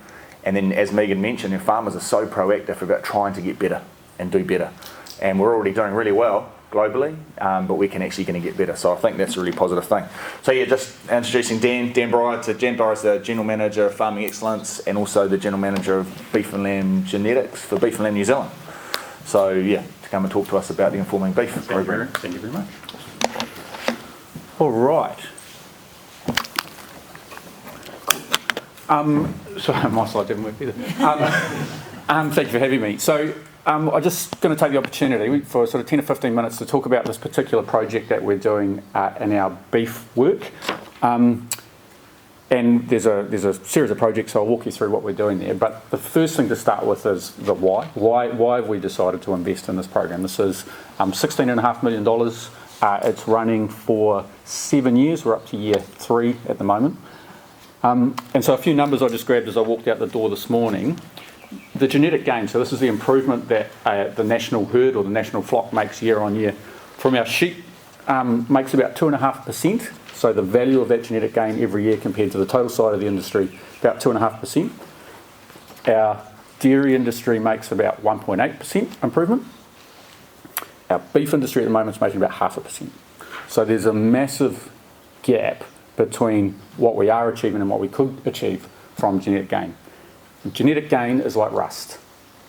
Speaker 1: and then, as Megan mentioned, farmers are so proactive about trying to get better and do better. And we're already doing really well globally, but we can actually going to get better. So I think that's a really positive thing. So yeah, just introducing Dan Brier. Dan Brier is the General Manager of Farming Excellence and also the General Manager of Beef and Lamb Genetics for Beef and Lamb New Zealand. So yeah, to come and talk to us about the Informing Beef program.
Speaker 8: Thank you very much. All right. Sorry, my slide didn't work either.
Speaker 9: Thank you for having me. So I'm just going to take the opportunity for sort of 10 or 15 minutes to talk about this particular project that we're doing in our beef work. And there's a series of projects, so I'll walk you through what we're doing there. But the first thing to start with is the why. Why have we decided to invest in this program? This is $16.5 million. It's running for 7 years. We're up to year 3 at the moment. And so a few numbers I just grabbed as I walked out the door this morning. The genetic gain, so this is the improvement that the national herd or the national flock makes year on year from our sheep, makes about 2.5%. So the value of that genetic gain every year compared to the total side of the industry, about 2.5%. Our dairy industry makes about 1.8% improvement. Our beef industry at the moment is making about 0.5%. So there's a massive gap between what we are achieving and what we could achieve from genetic gain. Genetic gain is like rust.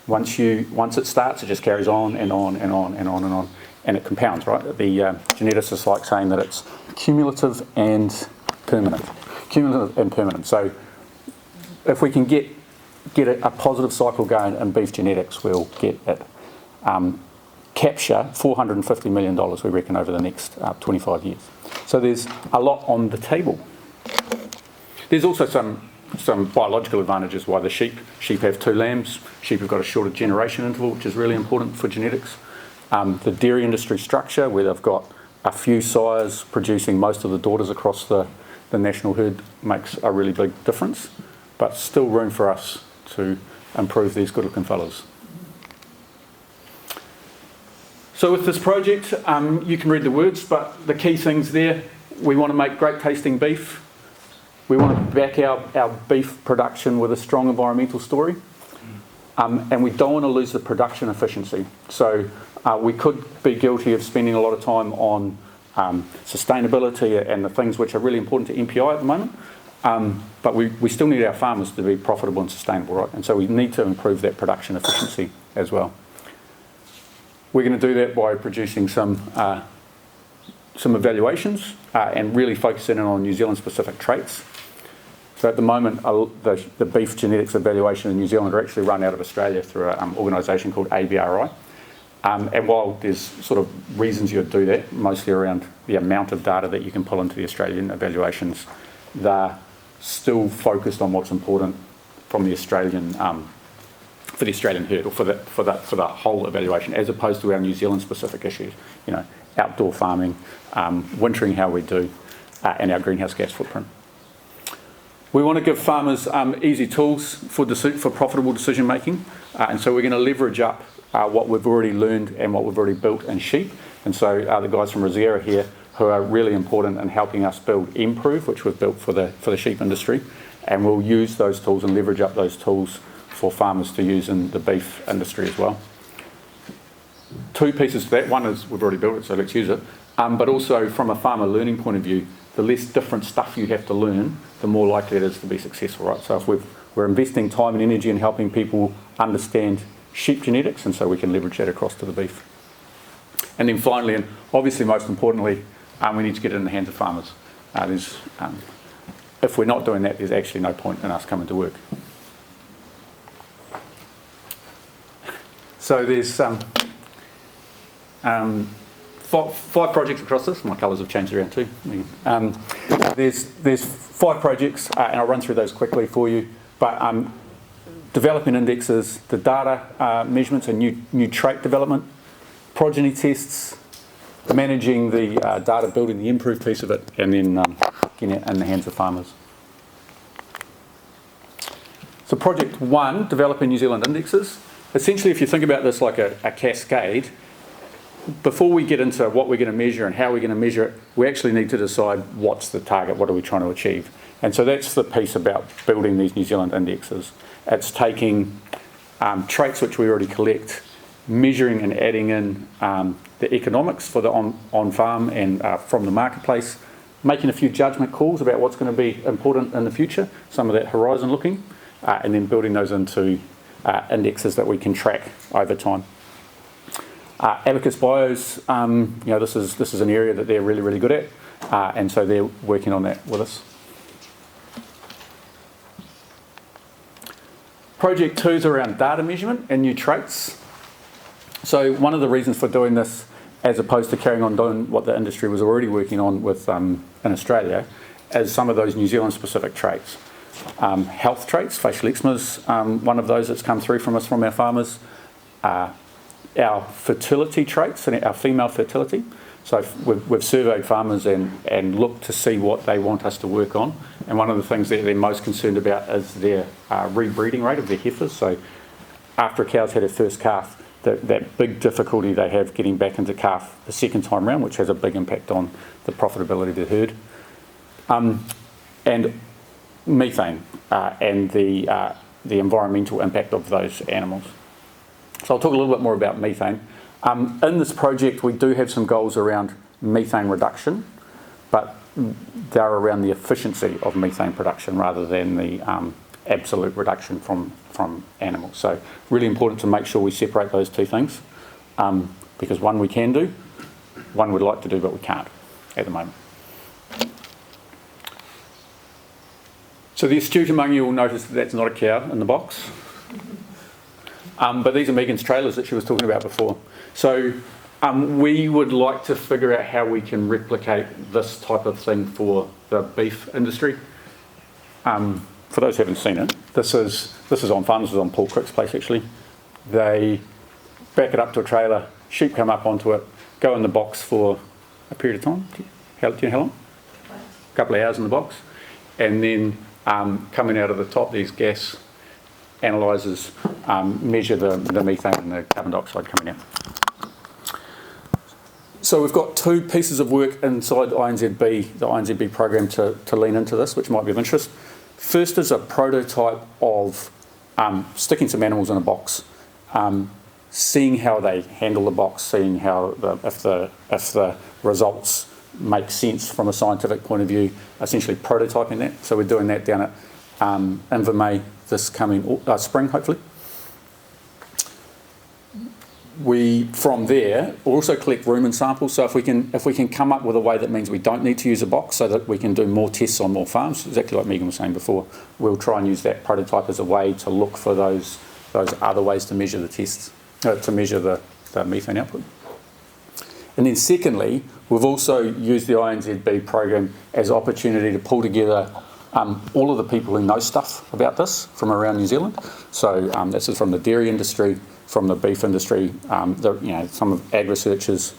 Speaker 9: Once it starts, it just carries on and on and on and on and on, and it compounds, right? The geneticists like saying that it's cumulative and permanent. Cumulative and permanent. So if we can get a positive cycle going in beef genetics, we'll get it. Capture $450 million, we reckon, over the next 25 years. So there's a lot on the table. There's also some biological advantages why the sheep have 2 lambs. Sheep have got a shorter generation interval, which is really important for genetics. The dairy industry structure, where they've got a few sires producing most of the daughters across the national herd, makes a really big difference, but still room for us to improve these good looking fellas. So with this project, you can read the words, but the key things there, we want to make great tasting beef. We want to back our beef production with a strong environmental story. And we don't want to lose the production efficiency. So we could be guilty of spending a lot of time on sustainability and the things which are really important to MPI at the moment. But we still need our farmers to be profitable and sustainable, right? And so we need to improve that production efficiency as well. We're going to do that by producing some evaluations and really focusing in on New Zealand specific traits. So at the moment, the beef genetics evaluation in New Zealand are actually run out of Australia through an organisation called AgResearch. And while there's sort of reasons you'd do that, mostly around the amount of data that you can pull into the Australian evaluations, they're still focused on what's important from the Australian for the Australian herd, or for the whole evaluation, as opposed to our New Zealand specific issues. You know, outdoor farming, wintering how we do, and our greenhouse gas footprint. We want to give farmers easy tools for profitable decision making, and so we're going to leverage up what we've already learned and what we've already built in sheep. And so the guys from Brier are here, who are really important in helping us build Improve, which we've built for the sheep industry, and we'll use those tools and leverage up those tools for farmers to use in the beef industry as well. 2 pieces to that. One is we've already built it, so let's use it. But also from a farmer learning point of view, the less different stuff you have to learn, the more likely it is to be successful, right? So if we're investing time and energy in helping people understand sheep genetics, and so we can leverage that across to the beef. And then finally, and obviously most importantly, we need to get it in the hands of farmers. If we're not doing that, there's actually no point in us coming to work. So there's 5 projects across this. My colours have changed around too. There's 5 projects, and I'll run through those quickly for you. But developing indexes, the data measurements and new trait development, progeny tests, managing the data, building the improved piece of it, and then getting it in the hands of farmers. So project 1, developing New Zealand indexes. Essentially, if you think about this like a cascade, before we get into what we're going to measure and how we're going to measure it, we actually need to decide what's the target, what are we trying to achieve. And so that's the piece about building these New Zealand indexes. It's taking traits which we already collect, measuring and adding in the economics for the on-farm and from the marketplace, making a few judgment calls about what's going to be important in the future, some of that horizon looking, and then building those into indexes that we can track over time. Abacus Bios, this is an area that they're really, really good at, and so they're working on that with us. Project 2 is around data measurement and new traits. So one of the reasons for doing this, as opposed to carrying on doing what the industry was already working on with in Australia, is some of those New Zealand specific traits. Health traits, facial eczema is one of those that's come through from us from our farmers. Our fertility traits and our female fertility. So we've surveyed farmers and looked to see what they want us to work on. And one of the things that they're most concerned about is their rebreeding rate of their heifers. So after a cow's had her first calf, that big difficulty they have getting back into calf the second time round, which has a big impact on the profitability of the herd. And methane and the environmental impact of those animals. So I'll talk a little bit more about methane. In this project, we do have some goals around methane reduction, but they're around the efficiency of methane production rather than the absolute reduction from animals. So really important to make sure we separate those two things, because one we can do, one we'd like to do, but we can't at the moment. So the astute among you will notice that that's not a cow in the box. But these are Megan's trailers that she was talking about before. So we would like to figure out how we can replicate this type of thing for the beef industry. For those who haven't seen it, this is on farm. This is on Paul Crick's place actually. They back it up to a trailer, sheep come up onto it, go in the box for a period of time. Do you know how long? A couple of hours in the box, and then coming out of the top, these gas analyzers measure the methane and the carbon dioxide coming out. So we've got two pieces of work inside the INZB program to lean into this, which might be of interest. First is a prototype of sticking some animals in a box, seeing how they handle the box, seeing how if the results make sense from a scientific point of view, essentially prototyping that. So we're doing that down at Invermay this coming spring, hopefully. From there, we'll also collect rumen samples. So if we can come up with a way that means we don't need to use a box, so that we can do more tests on more farms, exactly like Megan was saying before, we'll try and use that prototype as a way to look for those other ways to measure the tests, to measure the methane output. And then secondly, we've also used the INZB program as an opportunity to pull together all of the people who know stuff about this from around New Zealand. So this is from the dairy industry, from the beef industry, some of AgResearch's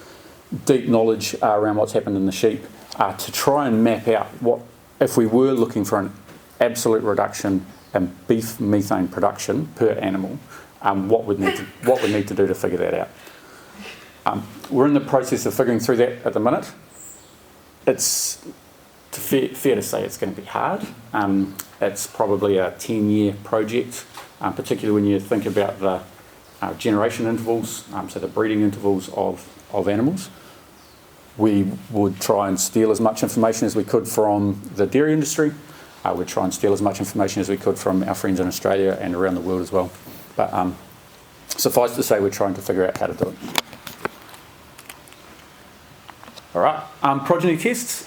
Speaker 9: deep knowledge around what's happened in the sheep, to try and map out what, if we were looking for an absolute reduction in beef methane production per animal, what we'd need to do to figure that out. We're in the process of figuring through that at the minute. It's fair to say it's going to be hard. It's probably a 10-year project, particularly when you think about the generation intervals, so the breeding intervals of animals. We would try and steal as much information as we could from the dairy industry. We'd try and steal as much information as we could from our friends in Australia and around the world as well. But suffice to say, we're trying to figure out how to do it. All right, progeny tests.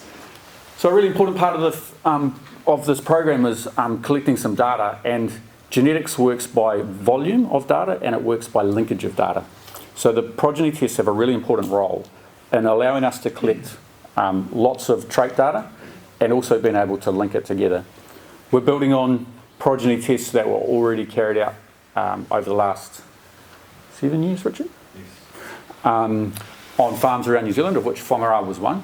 Speaker 9: So a really important part of this program is collecting some data, and genetics works by volume of data and it works by linkage of data. So the progeny tests have a really important role in allowing us to collect lots of trait data and also being able to link it together. We're building on progeny tests that were already carried out over the last 7 years, Richard? Yes. On farms around New Zealand, of which Whangarā was one.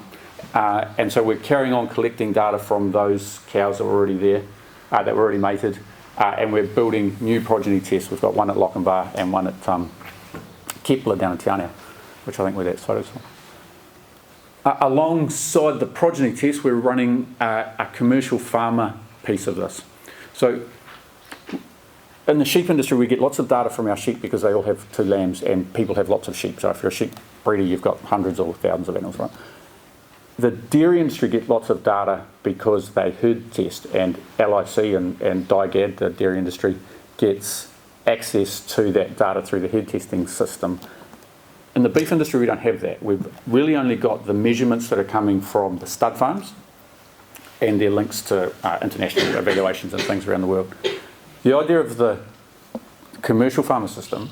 Speaker 9: And so we're carrying on collecting data from those cows that were already there, that were already mated, and we're building new progeny tests. We've got one at Lochinvar and one at Kepler down in Te Anau, which I think where that photo's from. Alongside the progeny test, we're running a commercial farmer piece of this. So in the sheep industry, we get lots of data from our sheep because they all have 2 lambs and people have lots of sheep. So if you're a sheep breeder, you've got hundreds or thousands of animals, right? The dairy industry get lots of data because they herd test, and LIC and DIGAD, the dairy industry, gets access to that data through the herd testing system. In the beef industry, we don't have that. We've really only got the measurements that are coming from the stud farms and their links to international evaluations and things around the world. The idea of the commercial farmer system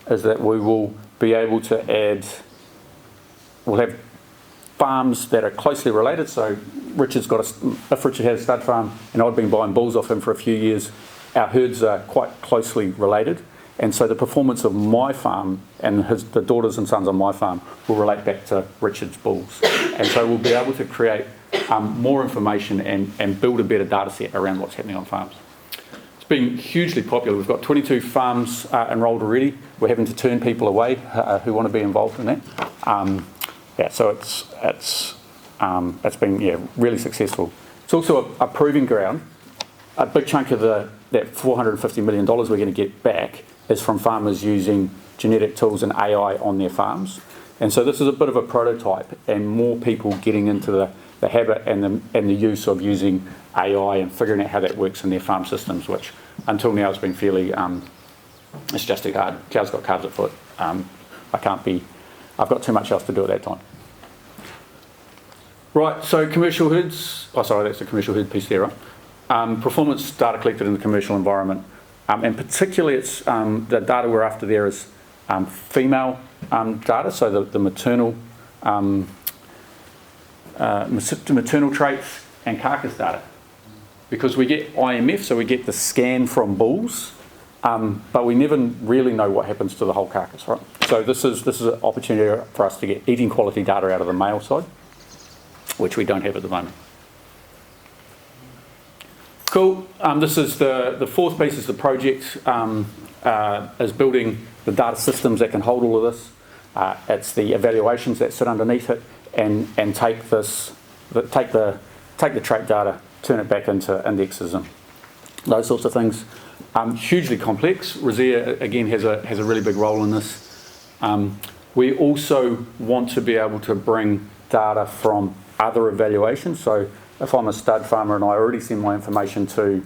Speaker 9: is that we will be able to add, we'll have farms that are closely related. So Richard's got if Richard has a stud farm and I've been buying bulls off him for a few years, our herds are quite closely related. And so the performance of my farm and the daughters and sons on my farm will relate back to Richard's bulls. And so we'll be able to create more information and build a better data set around what's happening on farms. It's been hugely popular. We've got 22 farms enrolled already. We're having to turn people away who want to be involved in that. So it's been really successful. It's also a proving ground. A big chunk of that $450 million we're going to get back is from farmers using genetic tools and AI on their farms. And so this is a bit of a prototype, and more people getting into the habit and the use of using AI and figuring out how that works in their farm systems, which until now has been fairly, it's just too hard. Cows got calves at foot. I've got too much else to do at that time. Right, so commercial herds, that's the commercial herd piece there, right? Performance data collected in the commercial environment. And particularly it's the data we're after there is female data, so the maternal traits and carcass data. Because we get IMF, so we get the scan from bulls, but we never really know what happens to the whole carcass, right? So this is an opportunity for us to get eating quality data out of the male side, which we don't have at the moment. Cool. This is the fourth piece of the project, is building the data systems that can hold all of this. It's the evaluations that sit underneath it and take the trait data, turn it back into indexes and those sorts of things. Hugely complex. Brier again has a really big role in this. We also want to be able to bring data from other evaluations. So if I'm a stud farmer and I already send my information to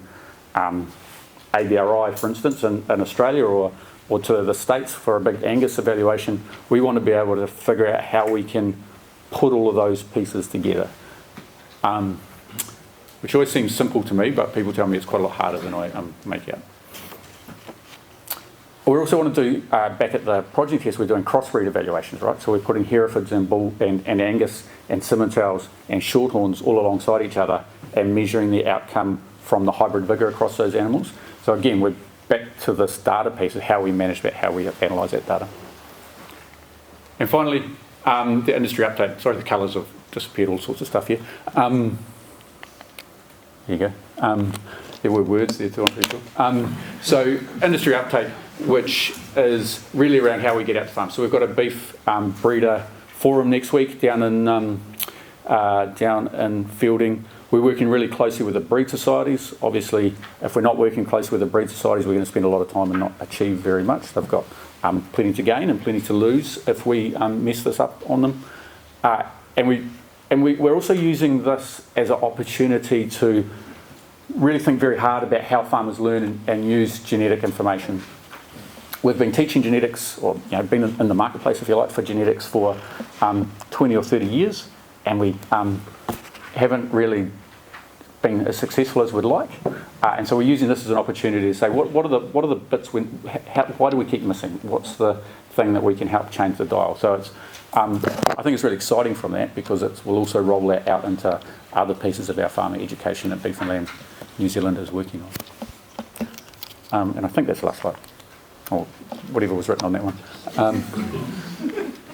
Speaker 9: AgResearch, for instance, in Australia or to the States for a big Angus evaluation, we want to be able to figure out how we can put all of those pieces together. Which always seems simple to me, but people tell me it's quite a lot harder than I make out. We also want to do, back at the project here, we're doing crossbreed evaluations, right? So we're putting Herefords and Bull and Angus and Simmentals and Shorthorns all alongside each other and measuring the outcome from the hybrid vigour across those animals. So again, we're back to this data piece of how we manage that, how we analyse that data. And finally, the industry update. Sorry, the colours have disappeared, all sorts of stuff here. There you go. There were words there too, I'm pretty sure. So industry update, which is really around how we get out to farm. So we've got a beef breeder forum next week down in Fielding. We're working really closely with the breed societies. Obviously, if we're not working closely with the breed societies, we're going to spend a lot of time and not achieve very much. They've got plenty to gain and plenty to lose if we mess this up on them. We're also using this as an opportunity to really think very hard about how farmers learn and use genetic information. We've been teaching genetics, or been in the marketplace, if you like, for genetics for 20 or 30 years, and we haven't really been as successful as we'd like. And so we're using this as an opportunity to say, what are the bits? Why do we keep missing? What's the thing that we can help change the dial? So it's, I think it's really exciting from that, because we'll also roll that out into other pieces of our farming education that Beef and Lamb New Zealand is working on. And I think that's the last slide, or whatever was written on that one.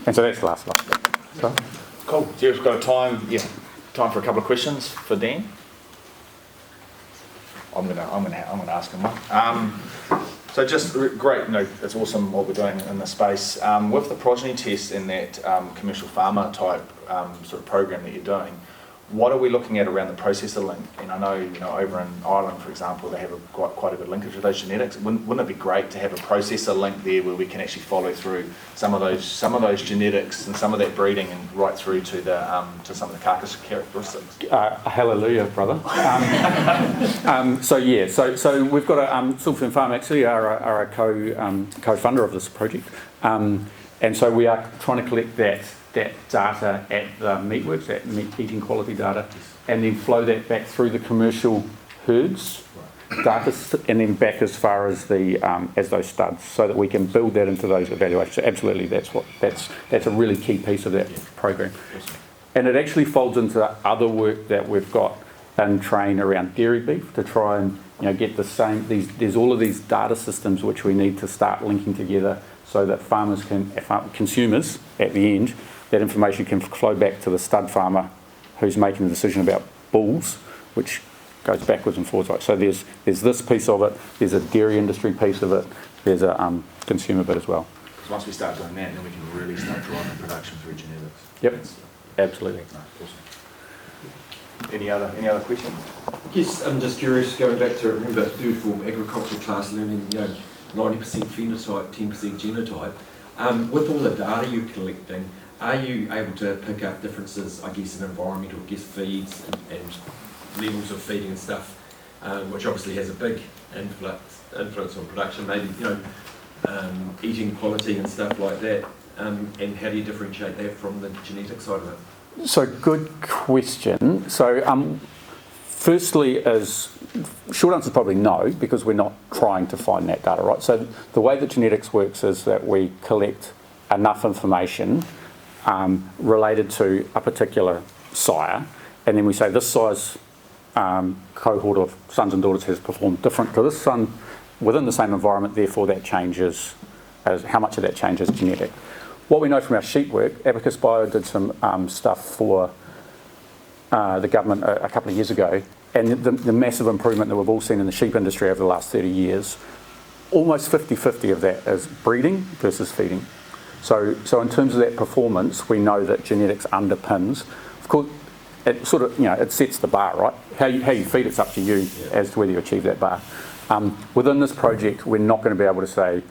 Speaker 9: And so that's the last slide. So.
Speaker 1: Cool. Jeff's got time for a couple of questions for Dan. I'm gonna ask him one. So just great, it's awesome what we're doing in this space. With the progeny test and that commercial farmer type sort of program that you're doing, what are we looking at around the processor link? And I know, over in Ireland, for example, they have quite a good linkage with those genetics. Wouldn't it be great to have a processor link there where we can actually follow through some of those genetics and some of that breeding and right through to the to some of the carcass characteristics?
Speaker 9: Hallelujah, brother. So we've got a Skiffington Farm actually are a co-funder of this project, and so we are trying to collect that data at the meatworks, that meat eating quality data, and then flow that back through the commercial herds data and then back as far as the as those studs, so that we can build that into those evaluations. So absolutely, that's a really key piece of that program. And it actually folds into other work that we've got in train around dairy beef to try and get the same. There's all of these data systems which we need to start linking together so that farmers consumers at the end, that information can flow back to the stud farmer who's making the decision about bulls, which goes backwards and forwards. Right? So there's this piece of it, there's a dairy industry piece of it, there's a consumer bit as well.
Speaker 1: Because once we start doing that, then we can really start driving production through genetics.
Speaker 9: Yep, absolutely.
Speaker 1: No, awesome. Any other questions?
Speaker 10: Yes, I'm just curious, going back to remember beautiful agricultural class learning, 90% phenotype, 10% genotype. With all the data you're collecting, are you able to pick up differences, I guess, in environmental, feeds and levels of feeding and stuff, which obviously has a big influence on production, maybe, eating quality and stuff like that, and how do you differentiate that from the genetic side of it?
Speaker 9: So good question. So firstly, short answer is probably no, because we're not trying to find that data, right? So the way that genetics works is that we collect enough information related to a particular sire, and then we say this size cohort of sons and daughters has performed different to this son within the same environment, therefore that changes, as how much of that changes genetic. What we know from our sheep work, Abacus Bio did some stuff for the government a couple of years ago, and the massive improvement that we've all seen in the sheep industry over the last 30 years, almost 50-50 of that is breeding versus feeding. So in terms of that performance, we know that genetics underpins. Of course, it sort of, it sets the bar, right? How you feed, it's up to you as to whether you achieve that bar. Within this project, we're not going to be able to say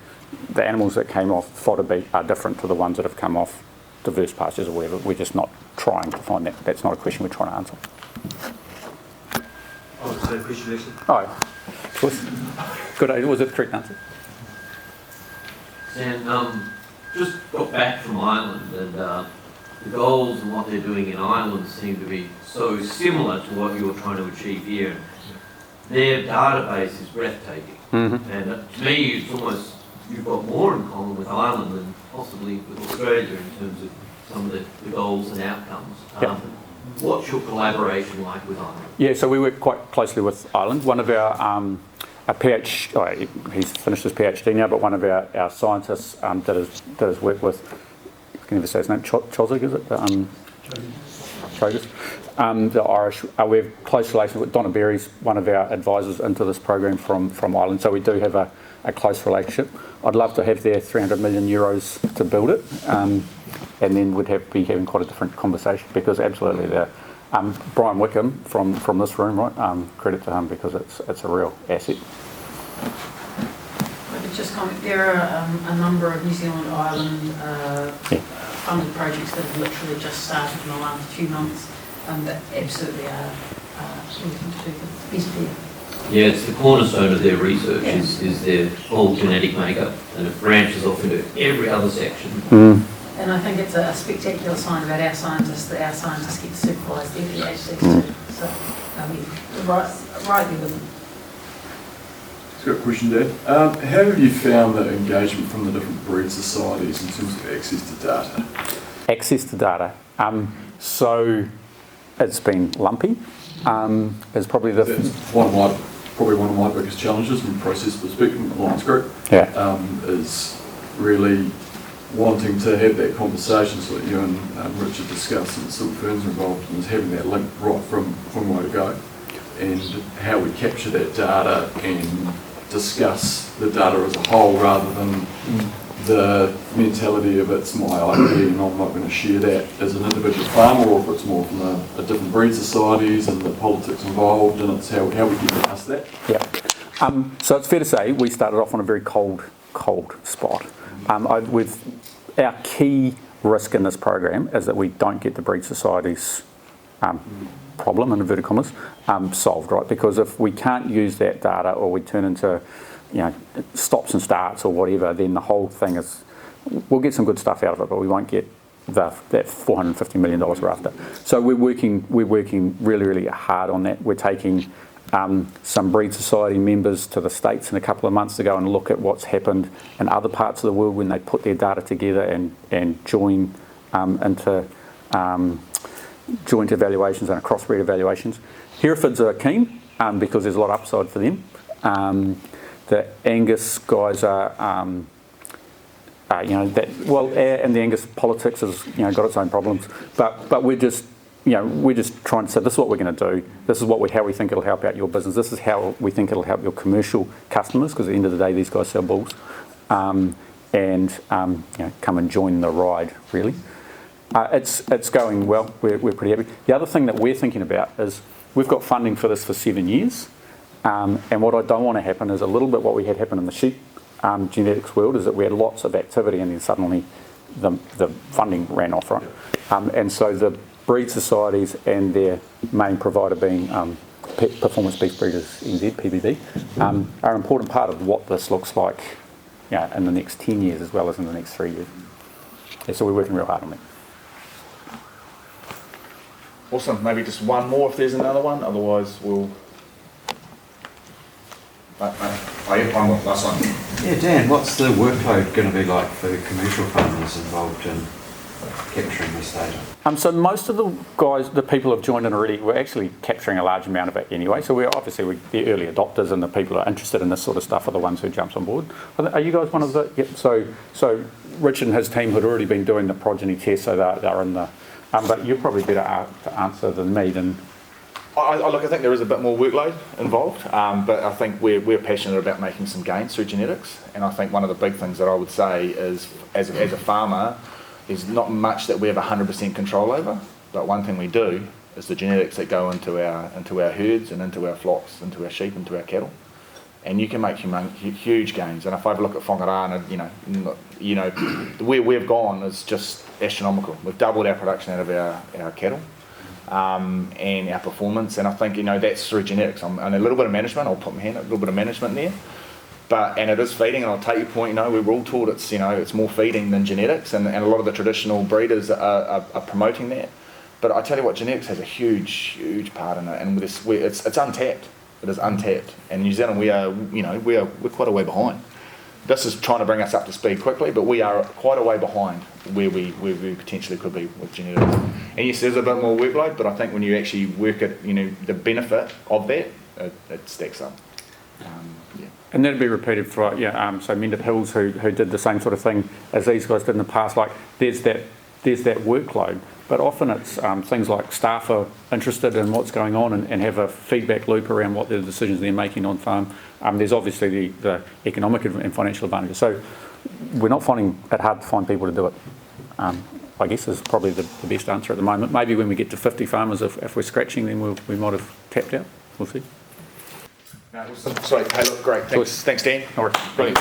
Speaker 9: the animals that came off fodder beet are different to the ones that have come off diverse pastures or whatever. We're just not trying to find that. That's not a question we're trying to answer.
Speaker 10: Oh, is that a question, actually?
Speaker 9: Oh, of course. Good. Was it the correct answer?
Speaker 5: And just got back from Ireland, and the goals and what they're doing in Ireland seem to be so similar to what you're trying to achieve here. Their database is breathtaking, and to me, it's almost you've got more in common with Ireland than possibly with Australia in terms of some of the goals and outcomes. What's your collaboration like with Ireland?
Speaker 9: Yeah, so we work quite closely with Ireland. One of our he's finished his PhD now, but one of our scientists that has worked with, I can never say his name, Chosig, is it? Chogus. The Irish, we have close relations with Donna Berry's one of our advisors into this program from Ireland, so we do have a close relationship. I'd love to have their 300 million euros to build it, and then we'd be having quite a different conversation, because absolutely Brian Wickham from this room, right? Credit to him, because it's a real asset.
Speaker 6: I could just comment, there are a number of New Zealand, Ireland funded projects that have literally just started in the last few months that absolutely are looking to do the best there.
Speaker 5: Yeah, it's the cornerstone of their research is their whole genetic makeup, and it branches off into every other section.
Speaker 6: And I think it's a spectacular sign about our scientists that our scientists get supervised their PhDs too. So, right there with them.
Speaker 11: I've got a question, Dad. How have you found the engagement from the different breed societies in terms of access to data?
Speaker 9: Access to data. So it's been lumpy. It's probably
Speaker 11: That's probably one of my biggest challenges from a process perspective in the Alliance Group. Is really wanting to have that conversation, so that you and Richard discussed, and the civil firms involved, and is having that link right from where to go, and how we capture that data and discuss the data as a whole, rather than the mentality of it's my IP and I'm not going to share that as an individual farmer, or if it's more from the different breed societies and the politics involved, and it's how we get past that.
Speaker 9: So it's fair to say we started off on a very cold spot. With our key risk in this program is that we don't get the breed societies problem, in inverted commas, solved, right? Because if we can't use that data, or we turn into stops and starts or whatever, then the whole thing is, we'll get some good stuff out of it, but we won't get that $450 million we're after. So we're working really, really hard on that. We're taking some breed society members to the States in a couple of months to go and look at what's happened in other parts of the world when they put their data together and join into joint evaluations and crossbreed evaluations. Herefords are keen because there's a lot of upside for them. The Angus guys are, and the Angus politics has got its own problems, but we're just trying to say this is what we're going to do. This is how we think it'll help out your business. This is how we think it'll help your commercial customers, because at the end of the day, these guys sell bulls, come and join the ride. Really, it's going well. We're pretty happy. The other thing that we're thinking about is we've got funding for this for 7 years. And what I don't want to happen is a little bit what we had happen in the sheep genetics world, is that we had lots of activity and then suddenly the funding ran off, right? And so the breed societies and their main provider being Performance Beef Breeders NZ, PBB, are an important part of what this looks like in the next 10 years as well as in the next 3 years. Yeah, so we're working real hard on that.
Speaker 1: Awesome. Maybe just one more if there's another one, otherwise we'll... one more, last one.
Speaker 12: Yeah, Dan, what's the workload going to be like for the commercial farmers involved in capturing this data?
Speaker 9: So most of the guys, the people who have joined in already, we're actually capturing a large amount of it anyway. So we're the early adopters, and the people who are interested in this sort of stuff are the ones who jumps on board. Are you guys one of the? Yep. So Richard and his team had already been doing the progeny test, so they're in the. But you're probably better to answer than me.
Speaker 1: I think there is a bit more workload involved, but I think we're passionate about making some gains through genetics, and I think one of the big things that I would say is, as a farmer, there's not much that we have 100% control over, but one thing we do is the genetics that go into our herds and into our flocks, into our sheep, into our cattle, and you can make huge gains. And if I look at Whangarana, where we've gone is just astronomical. We've doubled our production out of our cattle. And our performance, and I think that's through genetics. And a little bit of management. I'll put my hand up, a little bit of management there, and it is feeding. And I'll take your point. We're all taught it's more feeding than genetics, and a lot of the traditional breeders are promoting that. But I tell you what, genetics has a huge part in it, and it's untapped. It is untapped, and New Zealand we're quite a way behind. This is trying to bring us up to speed quickly, but we are quite a way behind where we potentially could be with genetics. And yes, there's a bit more workload, but I think when you actually work at the benefit of that, it stacks up.
Speaker 9: And that'd be repeated for so Mendip Hills who did the same sort of thing as these guys did in the past. Like there's that workload, but often it's things like staff are interested in what's going on and have a feedback loop around what the decisions they're making on farm. There's obviously the economic and financial advantages. So we're not finding it hard to find people to do it. I guess is probably the best answer at the moment. Maybe when we get to 50 farmers, if we're scratching, then we might have tapped out. We'll see.
Speaker 1: Sorry, hey, look, great. Thanks, Dan.
Speaker 9: All right.
Speaker 1: Brilliant.